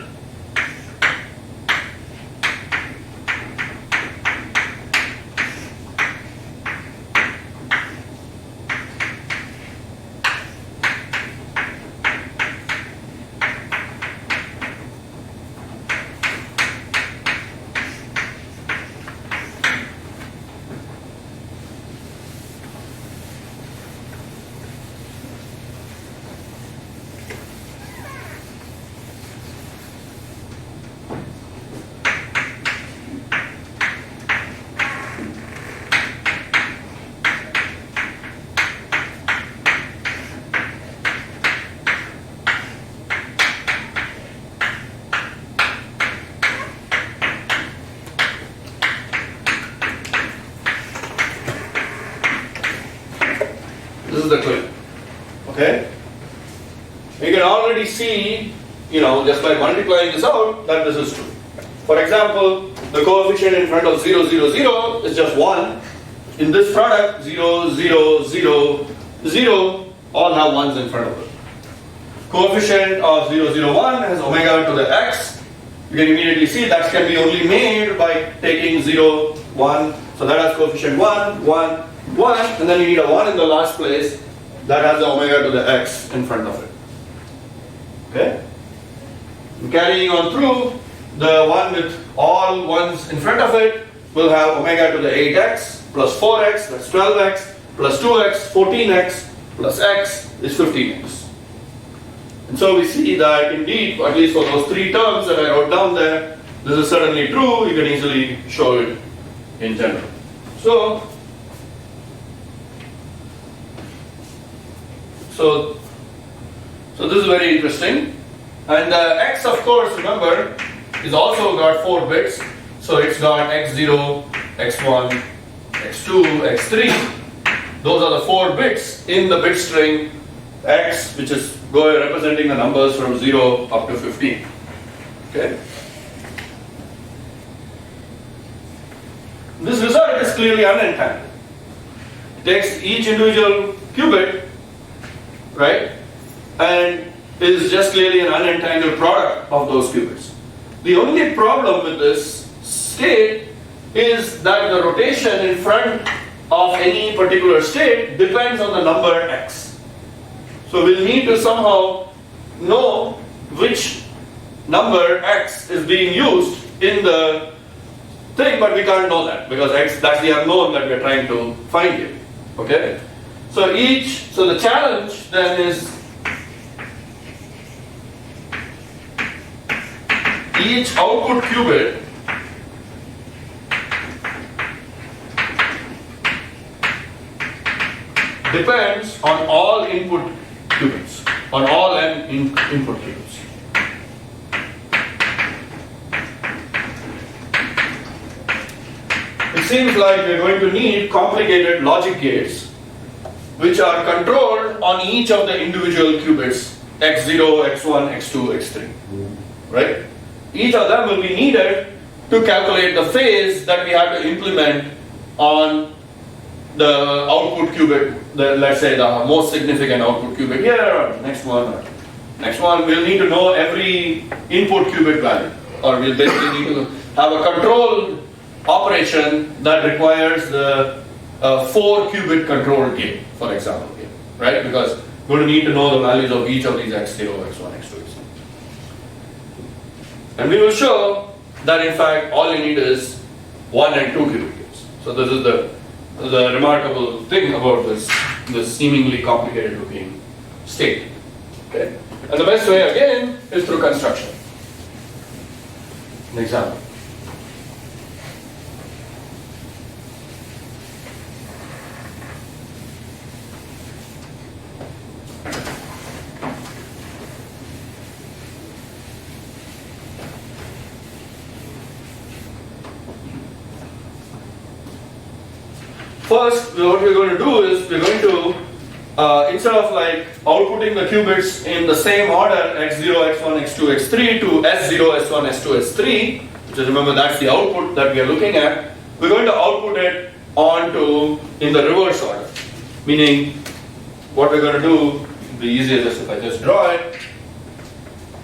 This is the claim. Okay? You can already see, just by multiplying this out, that this is true. For example, the coefficient in front of 0, 0, 0 is just 1. In this product, 0, 0, 0, 0 all have 1s in front of it. Coefficient of 0, 0, 1 has omega to the x. You can immediately see that can be only made by taking 0, 1. So that has coefficient 1, 1, 1, and then you need a 1 in the last place that has the omega to the x in front of it. Okay? And carrying on through, the one with all 1s in front of it will have omega to the 8x plus 4x, that's 12x, plus 2x, 14x, plus x is 15x. And so we see that indeed, at least for those 3 terms that I wrote down there, this is certainly true. You can easily show it in general. So this is very interesting. And x, of course, remember, is also got 4 bits. So it's got x0, x1, x2, x3. Those are the 4 bits in the bit string x, which is representing the numbers from 0 up to 15. Okay? This result is clearly unentangled. It takes each individual qubit, right, and is just clearly an unentangled product of those qubits. The only problem with this state is that the rotation in front of any particular state depends on the number x. So we'll need to somehow know which number x is being used in the thing, but we can't know that because x, that's the unknown that we're trying to find here. Okay? So the challenge then is each output qubit depends on all input qubits, on all n input qubits. It seems like we're going to need complicated logic gates which are controlled on each of the individual qubits, x0, x1, x2, x3. Right? Each of them will be needed to calculate the phase that we have to implement on the output qubit, let's say the most significant output qubit here, or next one, we'll need to know every input qubit value, or we'll basically need to have a control operation that requires the 4 qubit control gate, for example, here, right? Because we're going to need to know the values of each of these x0, x1, x2, x3. And we will show that in fact all you need is 1 and 2 qubit gates. So this is the remarkable thing about this seemingly complicated looking state. Okay? And the best way again is through construction. An example. First, what we're going to do is we're going to, instead of like outputting the qubits in the same order, x0, x1, x2, x3 to s0, s1, s2, s3, which is, remember, that's the output that we are looking at, we're going to output it onto in the reverse order. Meaning, what we're going to do, it'll be easier just if I just draw it,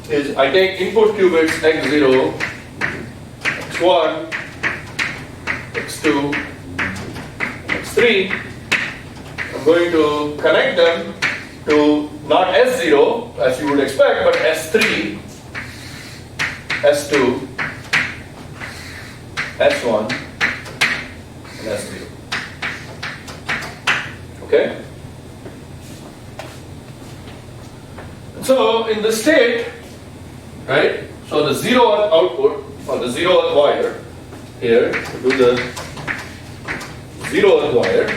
is I take input qubits x0, x1, x2, x3, I'm going to connect them to not S0 as you would expect, but S3, S2, S1, and S0. Okay? So in this state, right, so the 0th output, or the 0th wire, here, to do the 0th wire,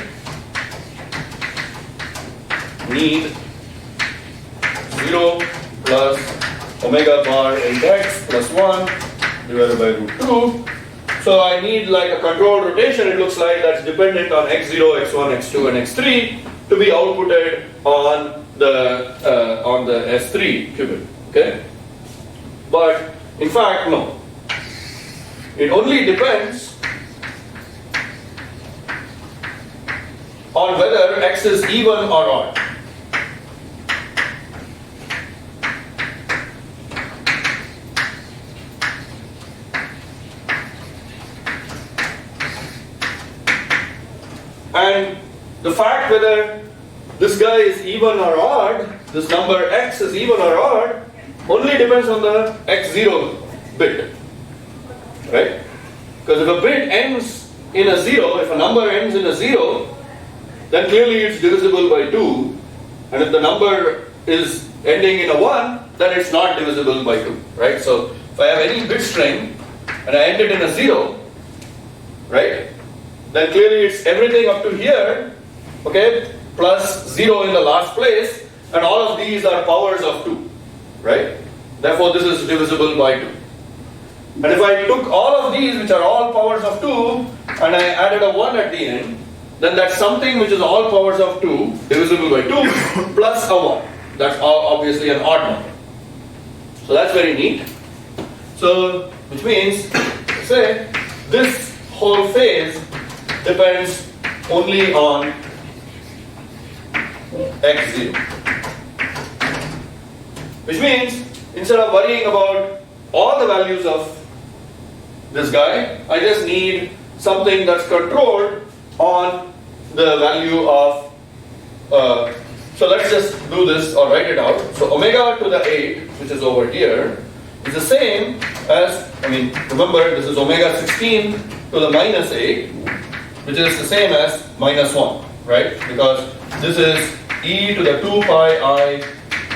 need 0 plus omega bar into x plus 1 divided by root 2. So I need like a controlled rotation, it looks like, that's dependent on x0, x1, x2 and x3 to be outputted on the S3 qubit. Okay? But in fact, no. It only depends on whether x is even or odd. And the fact whether this guy is even or odd, this number x is even or odd, only depends on the x0 bit. Right? Because if a bit ends in a 0, if a number ends in a 0, then clearly it's divisible by 2. And if the number is ending in a 1, then it's not divisible by 2. Right? So if I have any bit string and I end it in a 0, right, then clearly it's everything up to here, okay, plus 0 in the last place, and all of these are powers of 2. Right? Therefore this is divisible by 2. And if I took all of these, which are all powers of 2, and I added a 1 at the end, then that's something which is all powers of 2 divisible by 2 plus a 1. That's obviously an odd number. So that's very neat. So, which means, say, this whole phase depends only on x0. Which means, instead of worrying about all the values of this guy, I just need something that's controlled on the value of, so let's just do this or write it out. So omega to the 8, which is over here, is the same as, remember this is omega 16 to the minus 8, which is the same as minus 1, right? Because this is e to the 2 pi I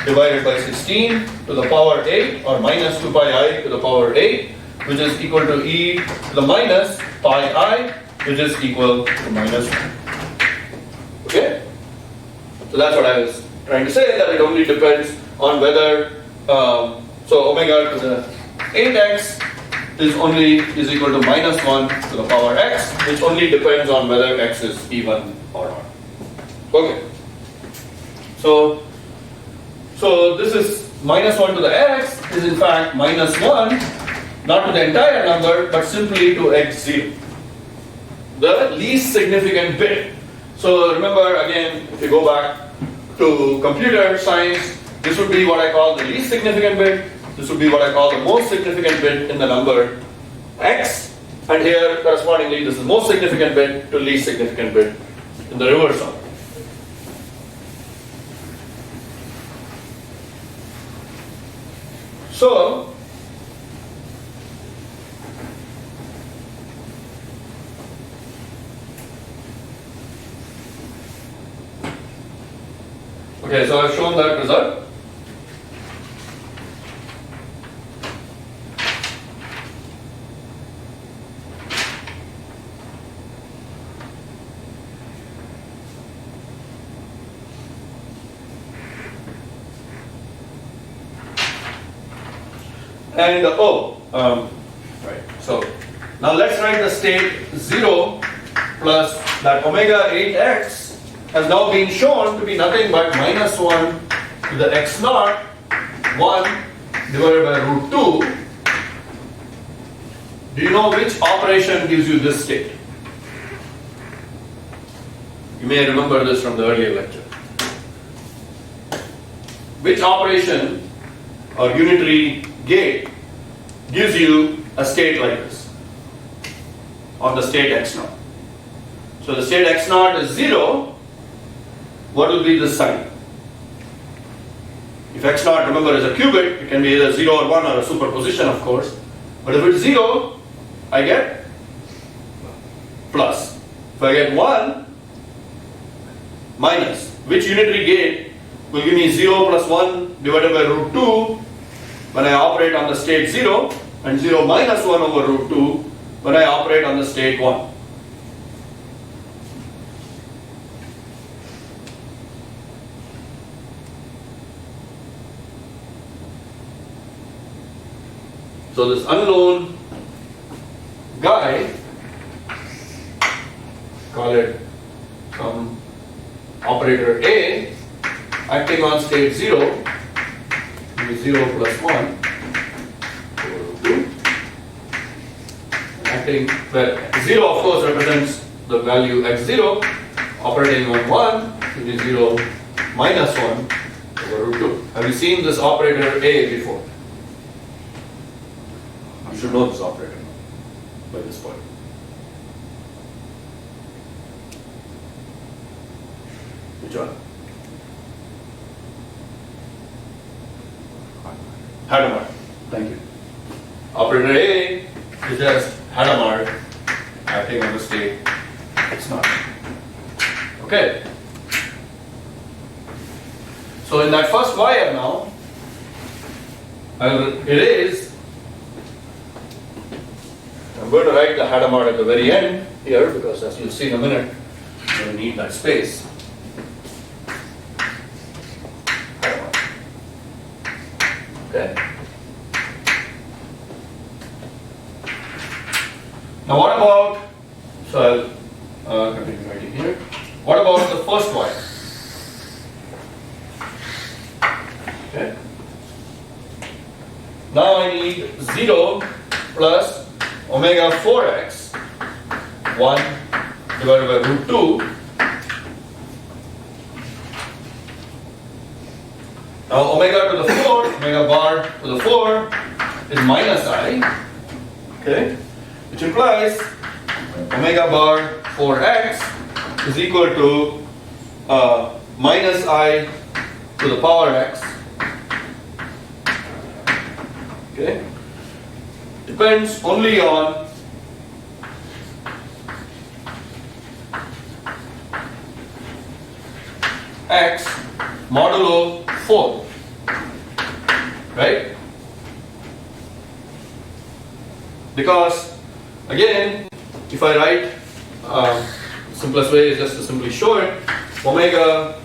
divided by 16 to the power 8, or minus 2 pi I to the power 8, which is equal to e to the minus pi I, which is equal to minus 1. Okay? So that's what I was trying to say, that it only depends on whether, so omega to the 8x is equal to minus 1 to the power x, which only depends on whether x is even or not. Okay. So this is minus 1 to the x is in fact minus 1, not to the entire number, but simply to x0, the least significant bit. So remember again, if you go back to computer science, this would be what I call the least significant bit, this would be what I call the most significant bit in the number x, and here correspondingly this is most significant bit to least significant bit in the reverse order. So okay, so I've shown that result. And right. So now let's write the state 0 plus that omega 8x has now been shown to be nothing but minus 1 to the x naught 1 divided by root 2. Do you know which operation gives you this state? You may remember this from the earlier lecture. Which operation or unitary gate gives you a state like this on the state x naught? So the state x naught is 0. What will be the sign? If x naught, remember, is a qubit, it can be either 0 or 1 or a superposition, of course. But if it's 0, I get plus. If I get 1, minus. Which unitary gate will give me 0 plus 1 divided by root 2 when I operate on the state 0, and 0 minus 1 over root 2 when I operate on the state 1. So this unknown guy, call it some operator A, acting on state 0, 0 plus 1 over 2. Acting, well, 0 of course represents the value x0, operating on 1, which is 0 minus 1 over root 2. Have you seen this operator A before? You should know this operator by this point. Which one? Hadamard. Thank you. Operator A is just Hadamard acting on the state x naught. Okay. So in that first wire now, it is, I'm going to write the Hadamard at the very end here because as you'll see in a minute, you're going to need that space. Okay. Now what about, so I'll continue writing here. What about the first wire? Okay. Now I need 0 plus omega 4x 1 divided by root 2. Now omega to the 4, omega bar to the 4 is minus I, okay, which implies omega bar 4x is equal to minus I to the power x, okay, depends only on x modulo 4, right? Because again, if I write, simplest way is just to simply show it, omega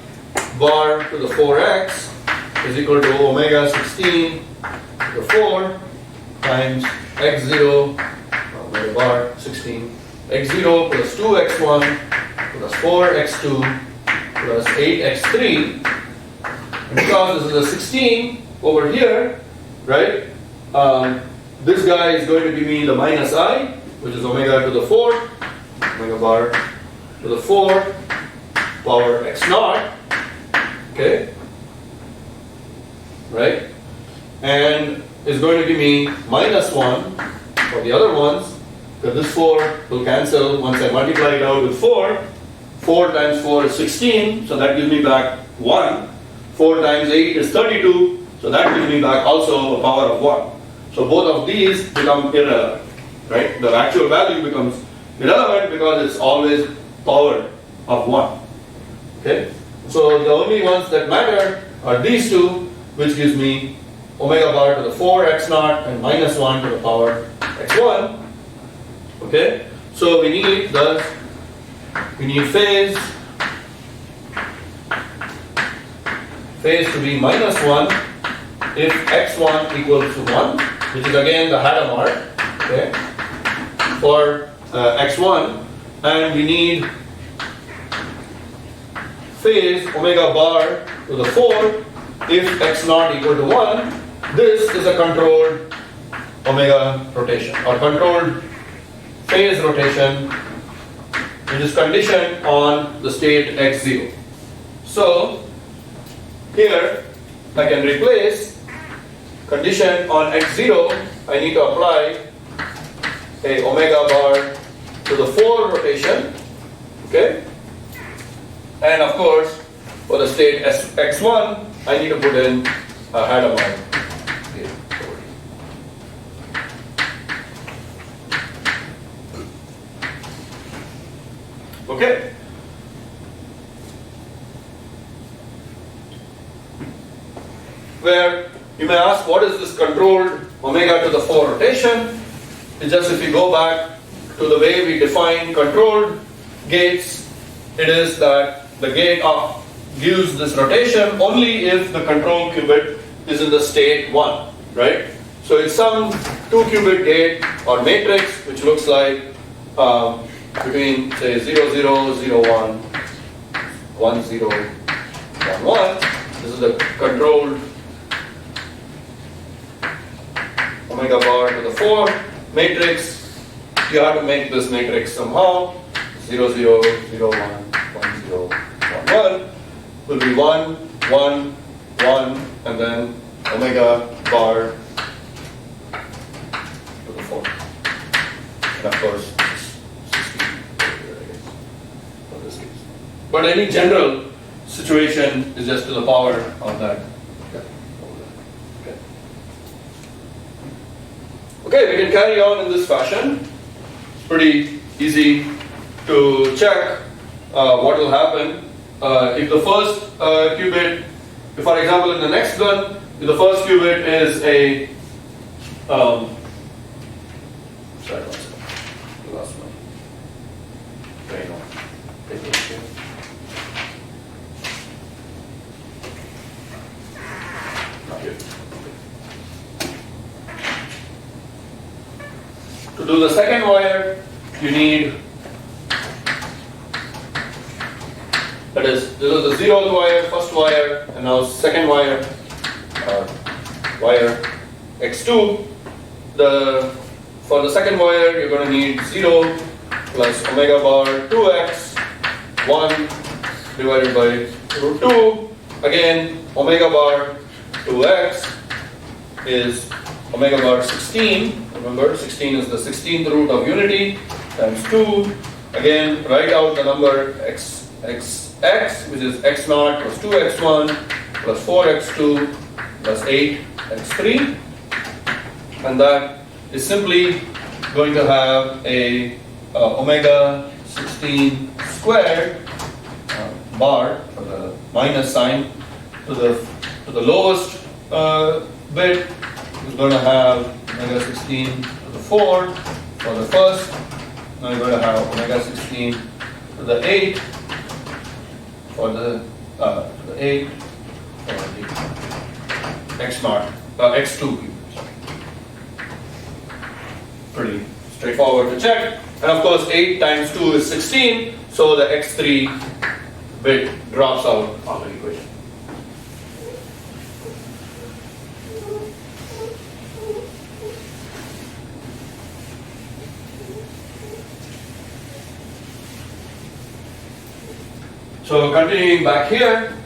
bar to the 4x is equal to omega 16 to the 4 times x0 omega bar 16 x0 plus 2x1 plus 4x2 plus 8x3. And because this is a 16 over here, right? This guy is going to give me the minus I, which is omega to the 4, omega bar to the 4 power x naught, okay? Right? And is going to give me minus 1 for the other ones, because this 4 will cancel once I multiply it out with 4. 4 times 4 is 16, so that gives me back 1. 4 times 8 is 32, so that gives me back also a power of 1. So both of these become irrelevant, right? The actual value becomes irrelevant because it's always power of 1. Okay? So the only ones that matter are these two, which gives me omega bar to the 4 x naught and minus 1 to the power x1. Okay? So we need phase to be minus 1 if x1 equals to 1, which is again the Hatta mark, okay, for x1, and we need phase omega bar to the 4 if x naught equal to 1. This is a controlled omega rotation or controlled phase rotation, which is conditioned on the state x0. So here I can replace condition on x0. I need to apply a omega bar to the 4 rotation, okay? And of course, for the state x1, I need to put in a Hatta mark. Okay. Where you may ask, what is this controlled omega to the 4 rotation? It's just if you go back to the way we define controlled gates, it is that the gate gives this rotation only if the control qubit is in the state 1, right? So it's some 2-qubit gate or matrix which looks like between say 0, 0, 0, 1, 1, 0, 1, 1. This is the controlled omega bar to the 4 matrix. You have to make this matrix somehow. 0, 0, 0, 1, 1, 0, 1, 1 will be 1, 1, 1, and then omega bar to the 4. And of course, 16 for this case. But any general situation is just to the power of that. Okay, we can carry on in this fashion. It's pretty easy to check what will happen if the first qubit, if for example in the next one, if the first qubit is a sorry, one second, the last one. Okay, no. Take it here. Not here. To do the second wire, you need, that is, this is the 0th wire, first wire, and now second wire, wire x2. For the second wire, you're going to need 0 plus omega bar 2x, 1 divided by root 2. Again, omega bar 2x is omega bar 16. Remember, 16 is the 16th root of unity times 2. Again, write out the number x, which is x naught plus 2x1 plus 4x2 plus 8x3. And that is simply going to have a omega 16 squared bar for the minus sign to the lowest bit is going to have omega 16 to the 4 for the first. Now you're going to have omega 16 to the 8 for the to the 8 or the x0, x2. Pretty straightforward to check. And of course 8 times 2 is 16, so the x3 bit drops out of the equation. So continuing back here,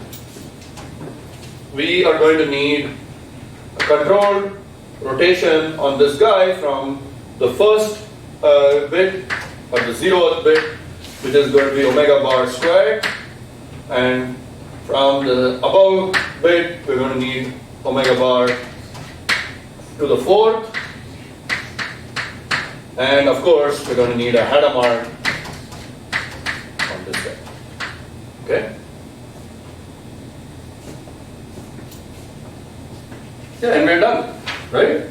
we are going to need a controlled rotation on this guy from the first bit or the 0th bit, which is going to be omega bar squared, and from the above bit we're going to need omega bar to the 4th, and of course we're going to need a Hadamard on this guy. Okay? Yeah, and we're done, right?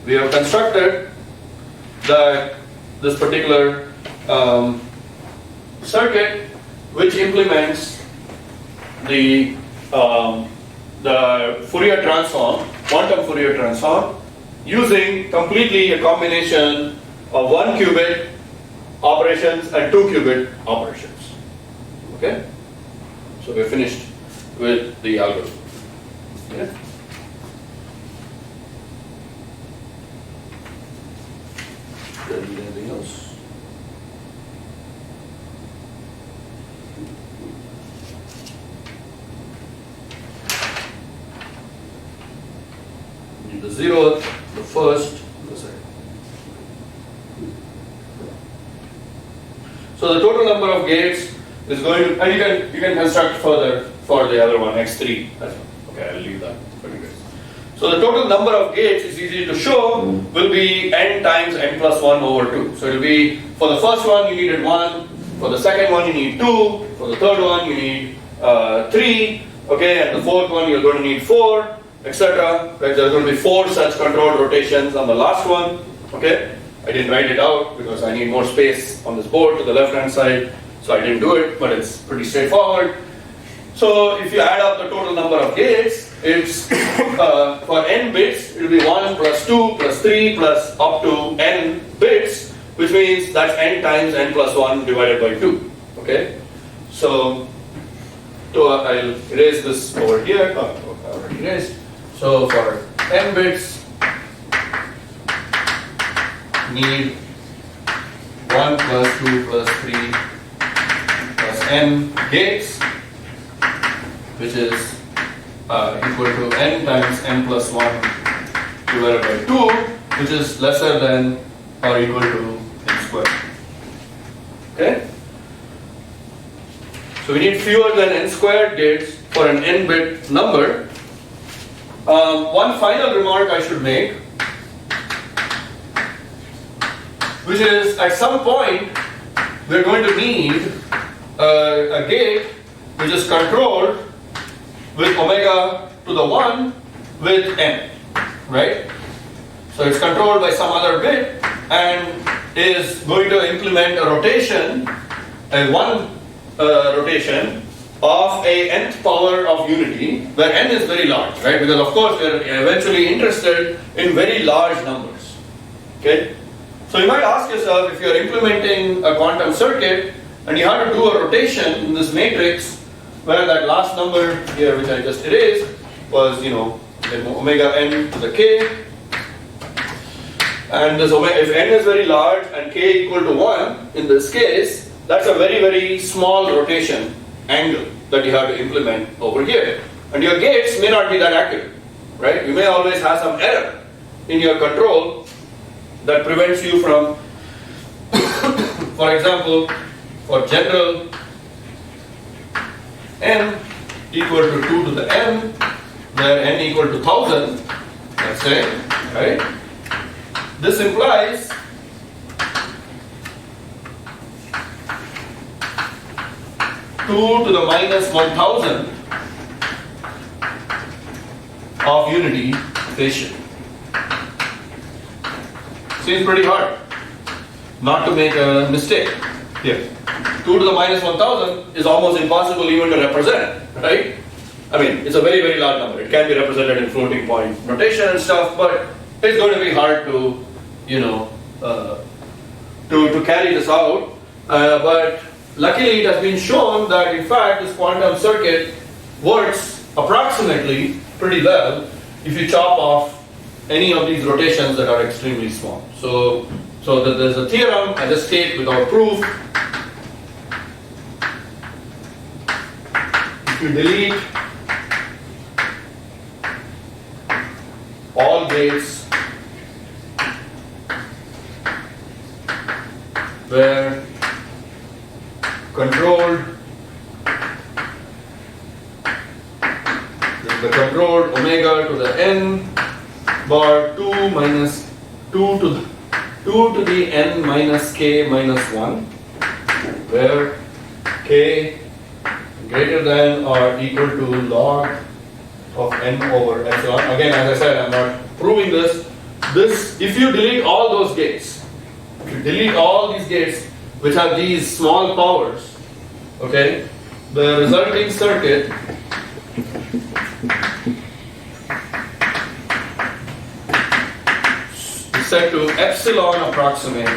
We have constructed that this particular circuit which implements the Fourier transform, quantum Fourier transform, using completely a combination of 1 qubit operations and 2 qubit operations. Okay? So we're finished with the algorithm. Okay? Did I need anything else? Need the 0th, the 1st, and the 2nd. So the total number of gates is going to, and you can construct further for the other one, x3 as well. Okay, I'll leave that for you guys. So the total number of gates is easy to show, will be n times n plus 1 over 2. So it will be, for the first one you needed 1, for the second one you need 2, for the third one you need 3, okay, and the fourth one you're going to need 4, etc. Right, there are going to be 4 such controlled rotations on the last one, okay. I didn't write it out because I need more space on this board to the left hand side, so I didn't do it, but it's pretty straightforward. So if you add up the total number of gates, it's for n bits, it will be 1 plus 2 plus 3 plus up to n bits, which means that's n times n plus 1 divided by 2. Okay? So I'll erase this over here. I already erased. So for n bits, need 1 plus 2 plus 3 plus n gates, which is equal to n times n plus 1 divided by 2, which is lesser than or equal to n squared. Okay? So we need fewer than n squared gates for an n-bit number. One final remark I should make, which is at some point we're going to need a gate which is controlled with omega to the 1 with n, right? So it's controlled by some other bit and is going to implement a rotation, a 1 rotation of a nth power of unity, where n is very large, right? Because of course we're eventually interested in very large numbers, okay? So you might ask yourself, if you're implementing a quantum circuit and you have to do a rotation in this matrix, where that last number here, which I just erased, was, omega n to the k, and this omega, if n is very large and k equal to 1, in this case, that's a very, very small rotation angle that you have to implement over here. And your gates may not be that accurate, right? You may always have some error in your control that prevents you from, for example, for general n equal to 2 to the n, where n equal to 1000, let's say, right? This implies two to the minus 1000 of unity phase shift. Seems pretty hard not to make a mistake here. 2 2 to the minus 1000 is almost impossible even to represent, right? I mean, it's a very, very large number. It can be represented in floating point notation and stuff, but it's going to be hard to, you know, to carry this out. But luckily, it has been shown that in fact this quantum circuit works approximately pretty well if you chop off any of these rotations that are extremely small. So there's a theorem I just state without proof. If you delete all gates where controlled, the controlled omega to the n bar 2 minus 2 to the n minus k minus 1, where k greater than or equal to log of n over epsilon. Again, as I said, I'm not proving this. If you delete all those gates, if you delete all these gates which have these small powers, okay, the resulting circuit is set to epsilon approximate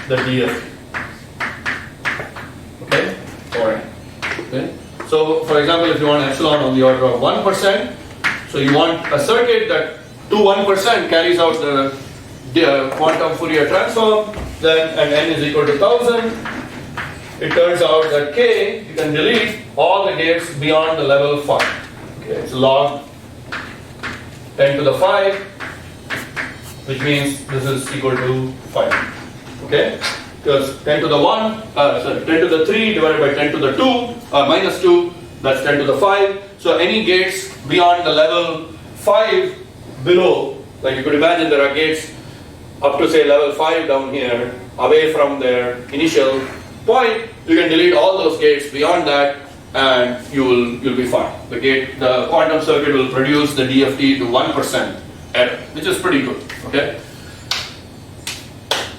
the DFT. Okay? Alright. Okay? So, for example, if you want epsilon on the order of 1%, so you want a circuit that to 1% carries out the quantum Fourier transform, then and n is equal to 1000. It turns out that k, you can delete all the gates beyond the level 5. Okay, it's log 10 to the 5, which means this is equal to 5. Okay? Because 10 to the 10 to the 3 divided by 10 to the 2, minus 2, that's 10 to the 5. So any gates beyond the level 5 below, like you could imagine there are gates up to say level 5 down here, away from their initial point, you can delete all those gates beyond that and you'll be fine. The quantum circuit will produce the DFT to 1% error, which is pretty good. Okay?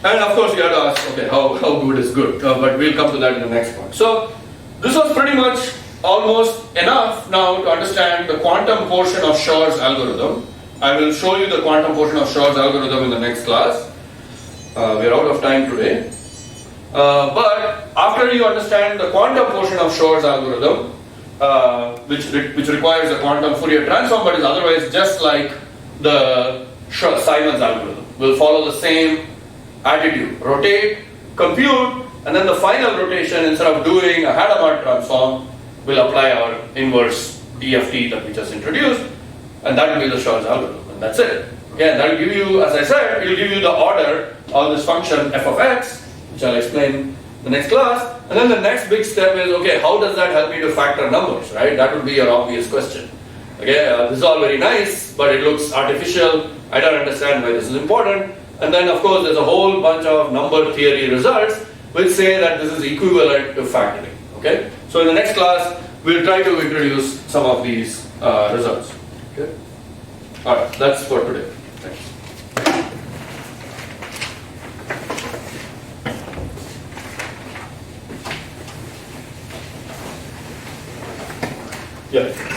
And of course you have to ask, okay, how good is good? But we'll come to that in the next part. So this was pretty much almost enough now to understand the quantum portion of Shor's algorithm. I will show you the quantum portion of Shor's algorithm in the next class. We're out of time today. But after you understand the quantum portion of Shor's algorithm, which requires a quantum Fourier transform but is otherwise just like the Simon's algorithm, will follow the same attitude. Rotate, compute, and then the final rotation, instead of doing a Hadamard transform, will apply our inverse DFT that we just introduced, and that will be the Shor's algorithm, and that's it. Again, that will give you, as I said, it will give you the order of this function f of x, which I'll explain in the next class, and then the next big step is, okay, how does that help me to factor numbers, right? That would be your obvious question. Okay, this is all very nice, but it looks artificial. I don't understand why this is important. And then, of course, there's a whole bunch of number theory results which say that this is equivalent to factoring. Okay? So in the next class, we'll try to introduce some of these results. Okay? Alright, that's for today. Thanks. Yeah.